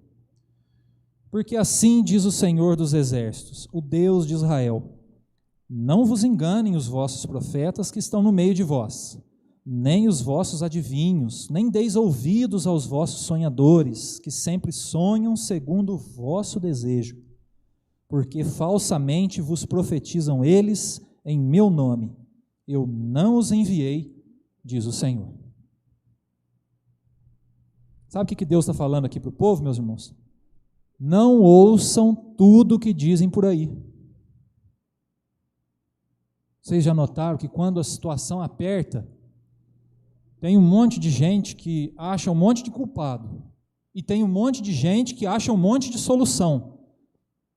Porque assim diz o Senhor dos Exércitos, o Deus de Israel: não vos enganem os vossos profetas que estão no meio de vós, nem os vossos adivinhos, nem deis ouvidos aos vossos sonhadores, que sempre sonham segundo o vosso desejo, porque falsamente vos profetizam eles em meu nome. Eu não os enviei, diz o Senhor. Sabe o que Deus está falando aqui para o povo, meus irmãos? Não ouçam tudo o que dizem por aí. Vocês já notaram que quando a situação aperta, tem um monte de gente que acha um monte de culpado, e tem um monte de gente que acha um monte de solução,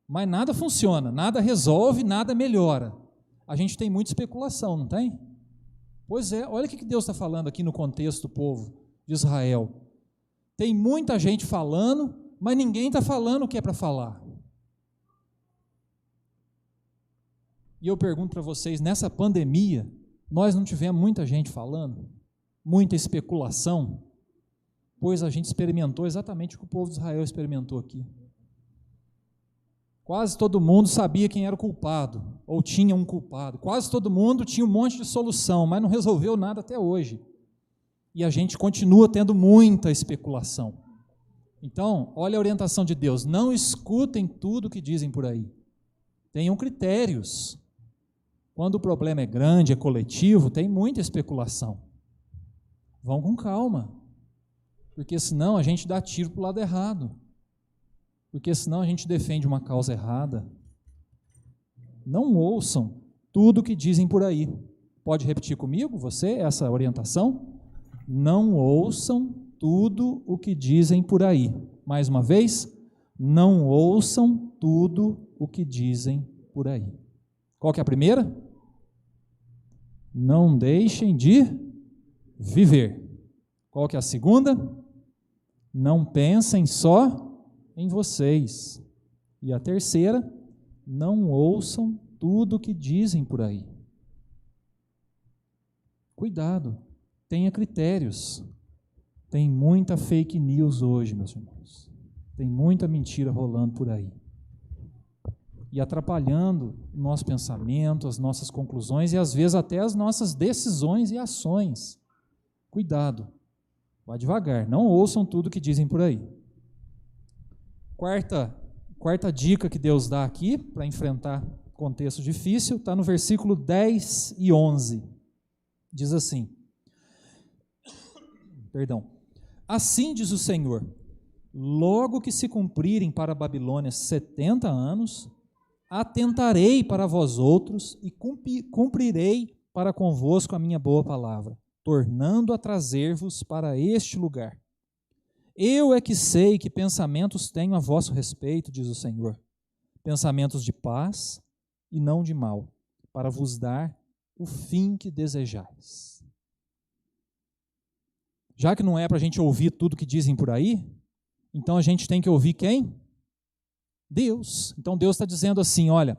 mas nada funciona, nada resolve, nada melhora. A gente tem muita especulação, não tem? Pois é, olha o que Deus está falando aqui no contexto do povo de Israel. Tem muita gente falando, mas ninguém está falando o que é para falar. E eu pergunto para vocês, nessa pandemia, nós não tivemos muita gente falando? Muita especulação? Pois a gente experimentou exatamente o que o povo de Israel experimentou aqui. Quase todo mundo sabia quem era o culpado, ou tinha um culpado. Quase todo mundo tinha um monte de solução, mas não resolveu nada até hoje. E a gente continua tendo muita especulação. Então, olha a orientação de Deus: não escutem tudo que dizem por aí. Tenham critérios. Quando o problema é grande, é coletivo, tem muita especulação. Vão com calma, porque senão a gente dá tiro para o lado errado. Porque senão a gente defende uma causa errada. Não ouçam tudo o que dizem por aí. Pode repetir comigo, você, essa orientação? Não ouçam tudo o que dizem por aí. Mais uma vez, não ouçam tudo o que dizem por aí. Qual que é a primeira? Não deixem de viver. Qual que é a segunda? Não pensem só em vocês. E a terceira, não ouçam tudo o que dizem por aí. Cuidado, tenha critérios. Tem muita fake news hoje, meus irmãos. Tem muita mentira rolando por aí. E atrapalhando o nosso pensamento, as nossas conclusões e às vezes até as nossas decisões e ações. Cuidado, vá devagar, não ouçam tudo que dizem por aí. Quarta dica que Deus dá aqui para enfrentar contexto difícil está no versículo 10 e 11. Diz assim: assim diz o Senhor: logo que se cumprirem para a Babilônia 70 anos, atentarei para vós outros e cumprirei para convosco a minha boa palavra, tornando a trazer-vos para este lugar. Eu é que sei que pensamentos tenho a vosso respeito, diz o Senhor, pensamentos de paz e não de mal, para vos dar o fim que desejais. Já que não é para a gente ouvir tudo que dizem por aí, então a gente tem que ouvir quem? Deus. Então Deus está dizendo assim: olha,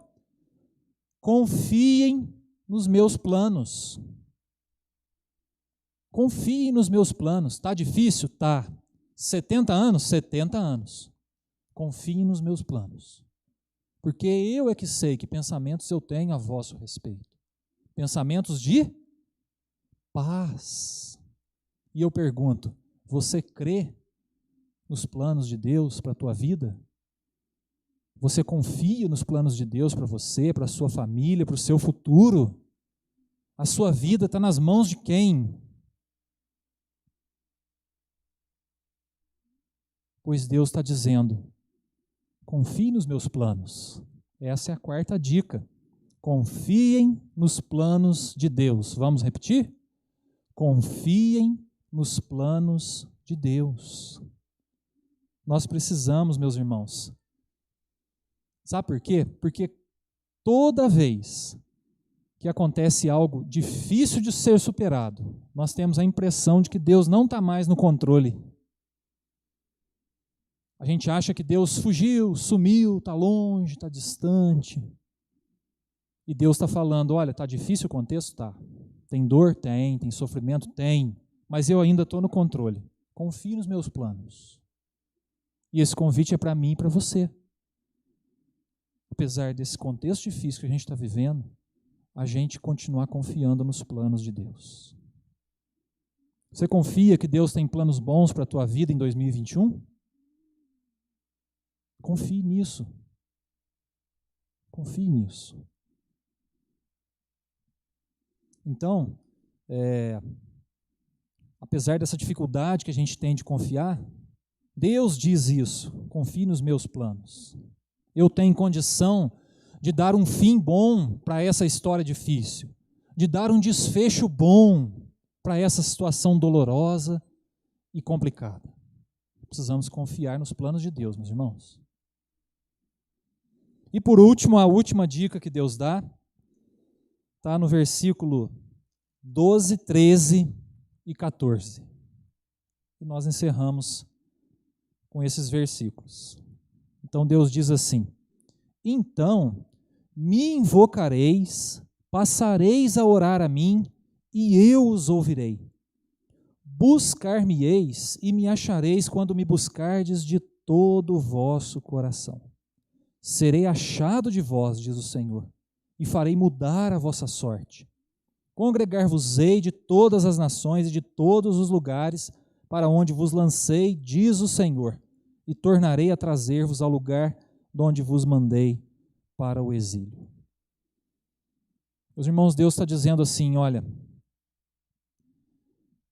confiem nos meus planos. Confiem nos meus planos. Está difícil? Tá. 70 anos? 70 anos. Confiem nos meus planos. Porque eu é que sei que pensamentos eu tenho a vosso respeito. Pensamentos de paz. E eu pergunto, você crê nos planos de Deus para a tua vida? Você confia nos planos de Deus para você, para a sua família, para o seu futuro? A sua vida está nas mãos de quem? Pois Deus está dizendo, confie nos meus planos. Essa é a quarta dica. Confiem nos planos de Deus. Vamos repetir? Confiem nos planos de Deus. Nós precisamos, meus irmãos. Sabe por quê? Porque toda vez que acontece algo difícil de ser superado, nós temos a impressão de que Deus não está mais no controle. A gente acha que Deus fugiu, sumiu, está longe, está distante. E Deus está falando, olha, está difícil o contexto? Tá. Tem dor? Tem. Tem sofrimento? Tem. mas eu ainda estou no controle. Confie nos meus planos. E esse convite é para mim e para você. Apesar desse contexto difícil que a gente está vivendo, a gente continuar confiando nos planos de Deus. Você confia que Deus tem planos bons para a tua vida em 2021? Confie nisso. Confie nisso. Então, apesar dessa dificuldade que a gente tem de confiar, Deus diz isso: confie nos meus planos. Eu tenho condição de dar um fim bom para essa história difícil, de dar um desfecho bom para essa situação dolorosa e complicada. Precisamos confiar nos planos de Deus, meus irmãos. E por último, a última dica que Deus dá está no versículo 12, 13 e 14. E nós encerramos com esses versículos. Então Deus diz assim: então me invocareis, passareis a orar a mim, e eu os ouvirei. Buscar-me-eis e me achareis quando me buscardes de todo o vosso coração. Serei achado de vós, diz o Senhor, e farei mudar a vossa sorte. Congregar-vos-ei de todas as nações e de todos os lugares para onde vos lancei, diz o Senhor, e tornarei a trazer-vos ao lugar de onde vos mandei para o exílio. Meus irmãos, Deus está dizendo assim: olha,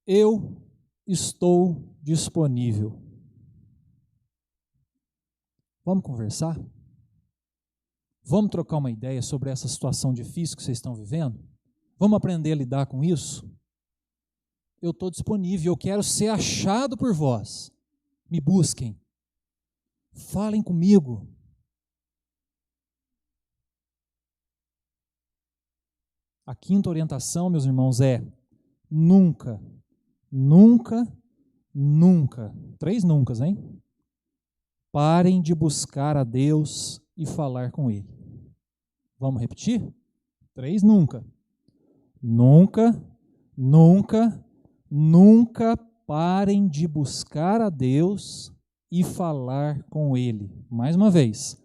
eu estou disponível. Vamos conversar? Vamos trocar uma ideia sobre essa situação difícil que vocês estão vivendo? Vamos aprender a lidar com isso? Eu estou disponível, eu quero ser achado por vós. Me busquem. Falem comigo. A quinta orientação, meus irmãos, é nunca, nunca, nunca, 3 nuncas, hein? Parem de buscar a Deus e falar com Ele. Vamos repetir? 3 nunca. Nunca, nunca, nunca parem de buscar a Deus e falar com Ele. Mais uma vez.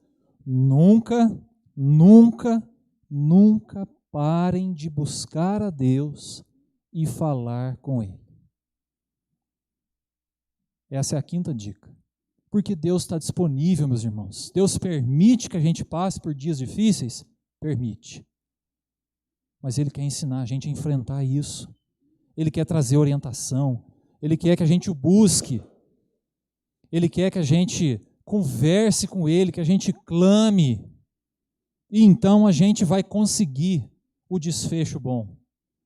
Nunca, nunca, nunca parem de buscar a Deus e falar com Ele. Essa é a quinta dica. Porque Deus está disponível, meus irmãos. Deus permite que a gente passe por dias difíceis? Permite. Mas Ele quer ensinar a gente a enfrentar isso. Ele quer trazer orientação. Ele quer que a gente o busque. Ele quer que a gente converse com Ele, que a gente clame. E então a gente vai conseguir o desfecho bom.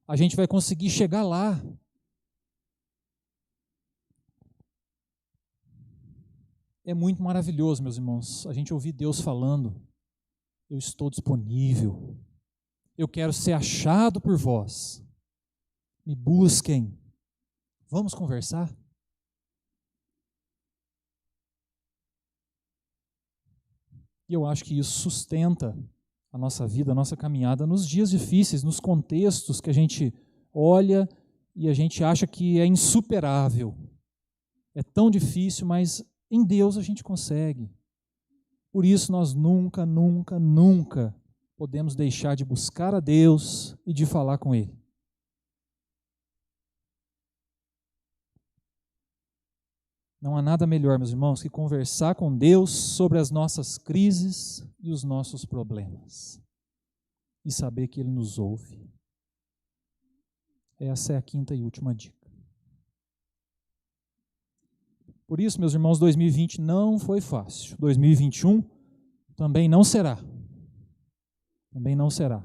A gente vai conseguir chegar lá. É muito maravilhoso, meus irmãos, a gente ouvir Deus falando: eu estou disponível, eu quero ser achado por vós, me busquem, vamos conversar? E eu acho que isso sustenta a nossa vida, a nossa caminhada nos dias difíceis, nos contextos que a gente olha e a gente acha que é insuperável. É tão difícil, mas em Deus a gente consegue. Por isso nós nunca, nunca, nunca podemos deixar de buscar a Deus e de falar com Ele. Não há nada melhor, meus irmãos, que conversar com Deus sobre as nossas crises e os nossos problemas. E saber que Ele nos ouve. Essa é a quinta e última dica. Por isso, meus irmãos, 2020 não foi fácil. 2021 também não será. Também não será.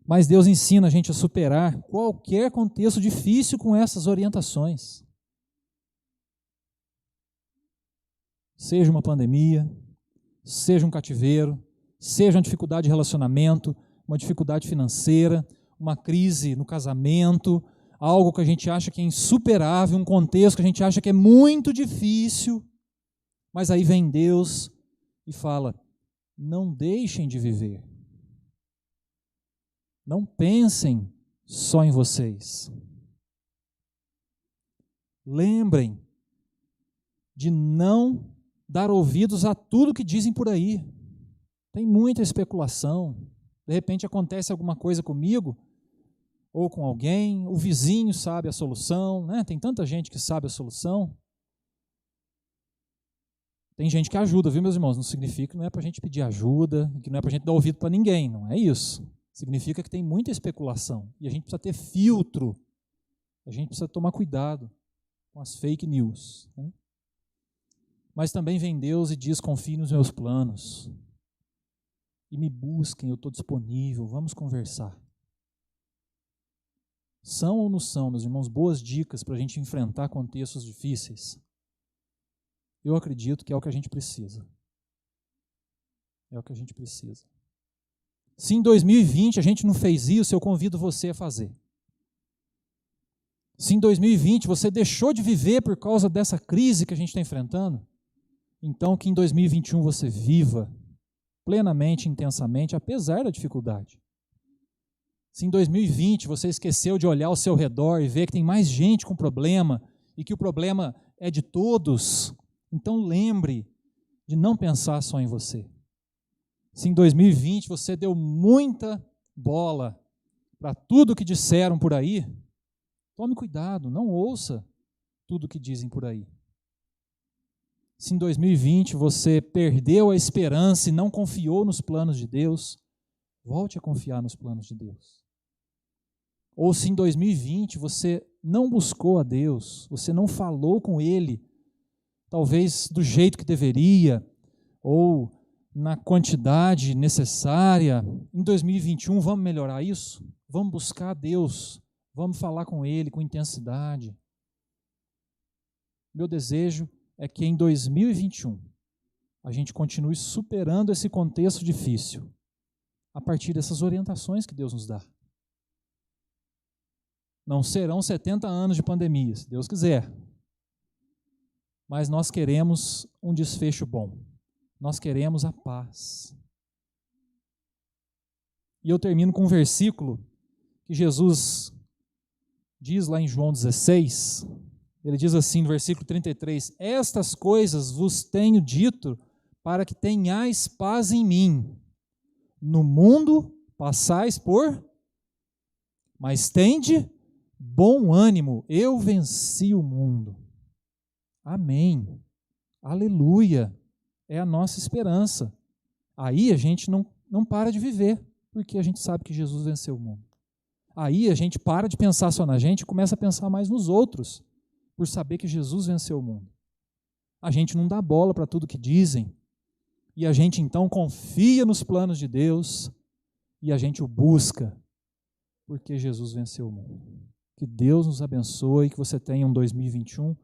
Mas Deus ensina a gente a superar qualquer contexto difícil com essas orientações. Seja uma pandemia, seja um cativeiro, seja uma dificuldade de relacionamento, uma dificuldade financeira, uma crise no casamento, algo que a gente acha que é insuperável, um contexto que a gente acha que é muito difícil, mas aí vem Deus e fala: não deixem de viver. Não pensem só em vocês. Lembrem de não dar ouvidos a tudo que dizem por aí. Tem muita especulação. De repente acontece alguma coisa comigo ou com alguém, o vizinho sabe a solução, né? Tem tanta gente que sabe a solução. Tem gente que ajuda, viu, meus irmãos? Não significa que não é para a gente pedir ajuda, que não é para a gente dar ouvido para ninguém, não é isso. Significa que tem muita especulação e a gente precisa ter filtro. A gente precisa tomar cuidado com as fake news, né? Mas também vem Deus e diz: confie nos meus planos. E me busquem, eu estou disponível, vamos conversar. São ou não são, meus irmãos, boas dicas para a gente enfrentar contextos difíceis? Eu acredito que é o que a gente precisa. É o que a gente precisa. Se em 2020 a gente não fez isso, eu convido você a fazer. Se em 2020 você deixou de viver por causa dessa crise que a gente está enfrentando, então que em 2021 você viva plenamente, intensamente, apesar da dificuldade. Se em 2020 você esqueceu de olhar ao seu redor e ver que tem mais gente com problema e que o problema é de todos, então lembre de não pensar só em você. Se em 2020 você deu muita bola para tudo que disseram por aí, tome cuidado, não ouça tudo que dizem por aí. Se em 2020 você perdeu a esperança e não confiou nos planos de Deus, volte a confiar nos planos de Deus. Ou se em 2020 você não buscou a Deus, você não falou com Ele, talvez do jeito que deveria, ou na quantidade necessária, em 2021 vamos melhorar isso? Vamos buscar a Deus, vamos falar com Ele com intensidade. Meu desejo é que em 2021 a gente continue superando esse contexto difícil a partir dessas orientações que Deus nos dá. Não serão 70 anos de pandemia, se Deus quiser. Mas nós queremos um desfecho bom. Nós queremos a paz. E eu termino com um versículo que Jesus diz lá em João 16. Ele diz assim no versículo 33: estas coisas vos tenho dito para que tenhais paz em mim. No mundo passais por, mas tende bom ânimo, eu venci o mundo. Amém. Aleluia. É a nossa esperança. Aí a gente não para de viver, porque a gente sabe que Jesus venceu o mundo. Aí a gente para de pensar só na gente e começa a pensar mais nos outros, por saber que Jesus venceu o mundo. A gente não dá bola para tudo que dizem, e a gente então confia nos planos de Deus, e a gente o busca, porque Jesus venceu o mundo. Que Deus nos abençoe, que você tenha um 2021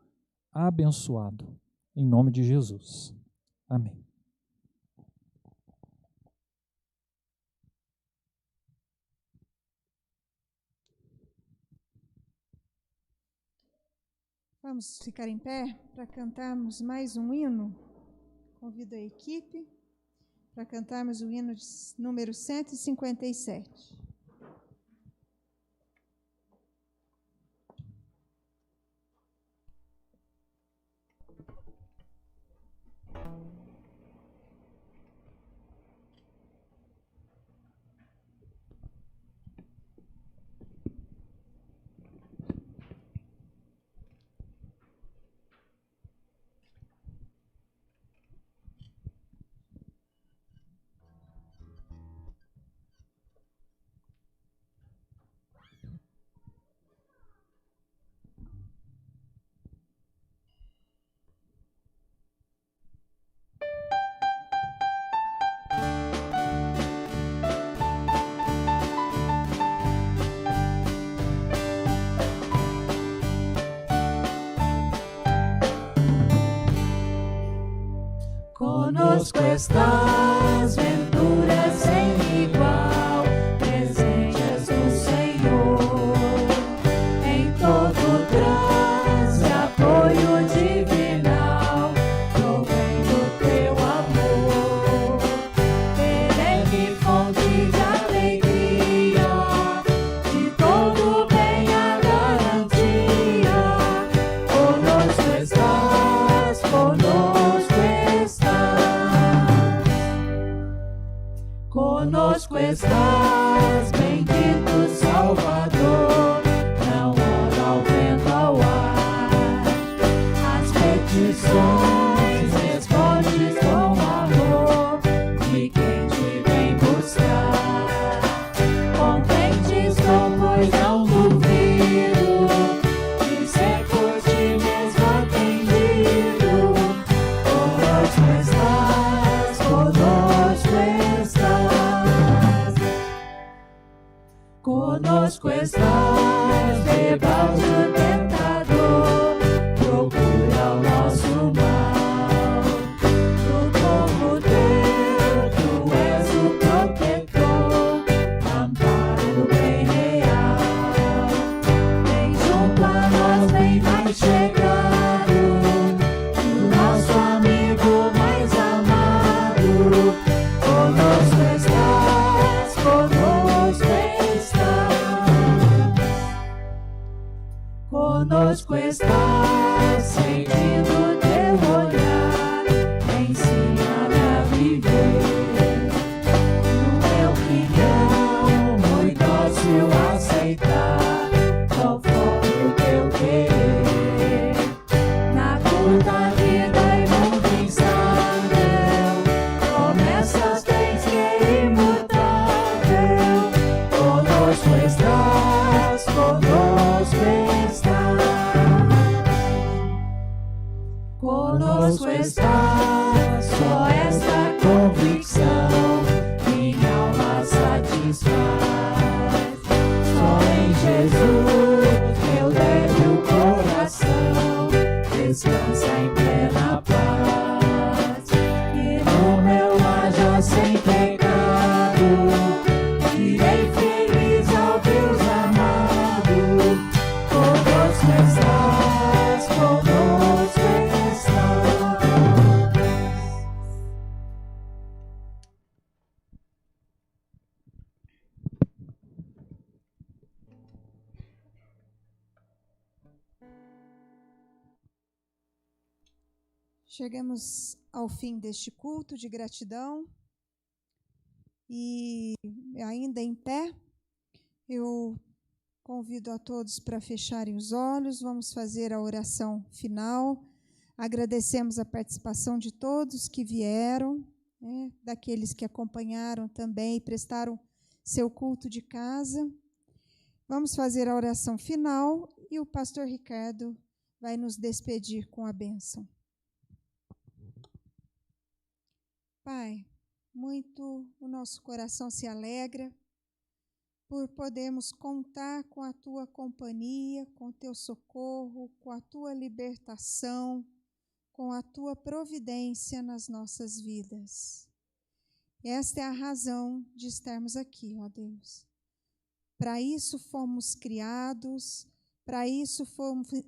abençoado, em nome de Jesus. Amém. Vamos ficar em pé para cantarmos mais um hino. Convido a equipe para cantarmos o hino número 157. Conosco estás, venturas sem igual, presentes do Senhor, em todo transe, apoio divinal, provém do teu amor, perene fonte de alegria, de todo bem a garantia, Conosco estás, bendito Salvador, não ora ao vento ao ar, as petições respondes com amor de quem te vem buscar. Contente estou, pois não duvido de ser por ti mesmo atendido. Conosco estás, conosco estás, conosco estás, debaixo do tentador, procura o nosso mal. No povo teu, tu és o protetor, amparo bem real. Vem junto a nós, bem mais chegado, o nosso amigo mais amado. Conosco estás, conosco estás, conosco estás, sentindo teu olhar, ensina-me a viver no meu quinhão, muito dócil aceitar conforme o teu querer. Na curta vida inconquistável, promessas tens que é imutável. Conosco estás, conosco estás, conosco estás, só esta convicção minha alma satisfaz. Só em Jesus meu débil coração descansa em plena paz. E no meu lar já sem pecado irei feliz ao Deus amado. Conosco estás, conosco estás. Chegamos ao fim deste culto de gratidão e ainda em pé, eu convido a todos para fecharem os olhos, vamos fazer a oração final. Agradecemos a participação de todos que vieram, né, daqueles que acompanharam também e prestaram seu culto de casa. Vamos fazer a oração final e o pastor Ricardo vai nos despedir com a bênção. Pai, muito o nosso coração se alegra por podermos contar com a Tua companhia, com o Teu socorro, com a Tua libertação, com a Tua providência nas nossas vidas. Esta é a razão de estarmos aqui, ó Deus. Para isso fomos criados, para isso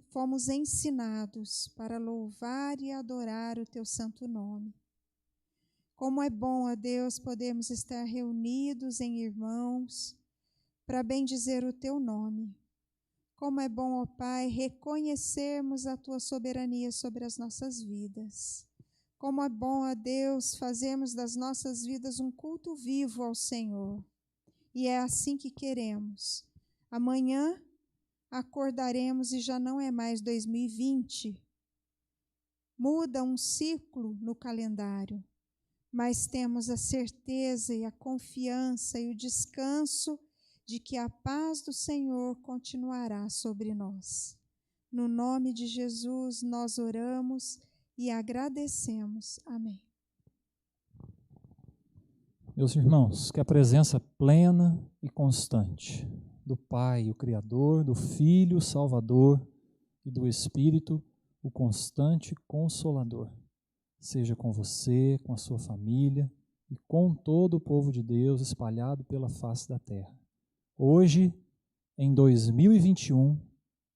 fomos ensinados, para louvar e adorar o Teu santo nome. Como é bom, ó Deus, podermos estar reunidos em irmãos para bendizer o Teu nome. Como é bom, ó Pai, reconhecermos a Tua soberania sobre as nossas vidas. Como é bom, ó Deus, fazermos das nossas vidas um culto vivo ao Senhor. E é assim que queremos. Amanhã acordaremos e já não é mais 2020. Muda um ciclo no calendário. Mas temos a certeza e a confiança e o descanso de que a paz do Senhor continuará sobre nós. No nome de Jesus nós oramos e agradecemos. Amém. Meus irmãos, que a presença plena e constante do Pai, o Criador, do Filho, o Salvador e do Espírito, o constante Consolador, seja com você, com a sua família e com todo o povo de Deus espalhado pela face da terra. Hoje, em 2021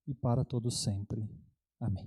e para todo sempre. Amém.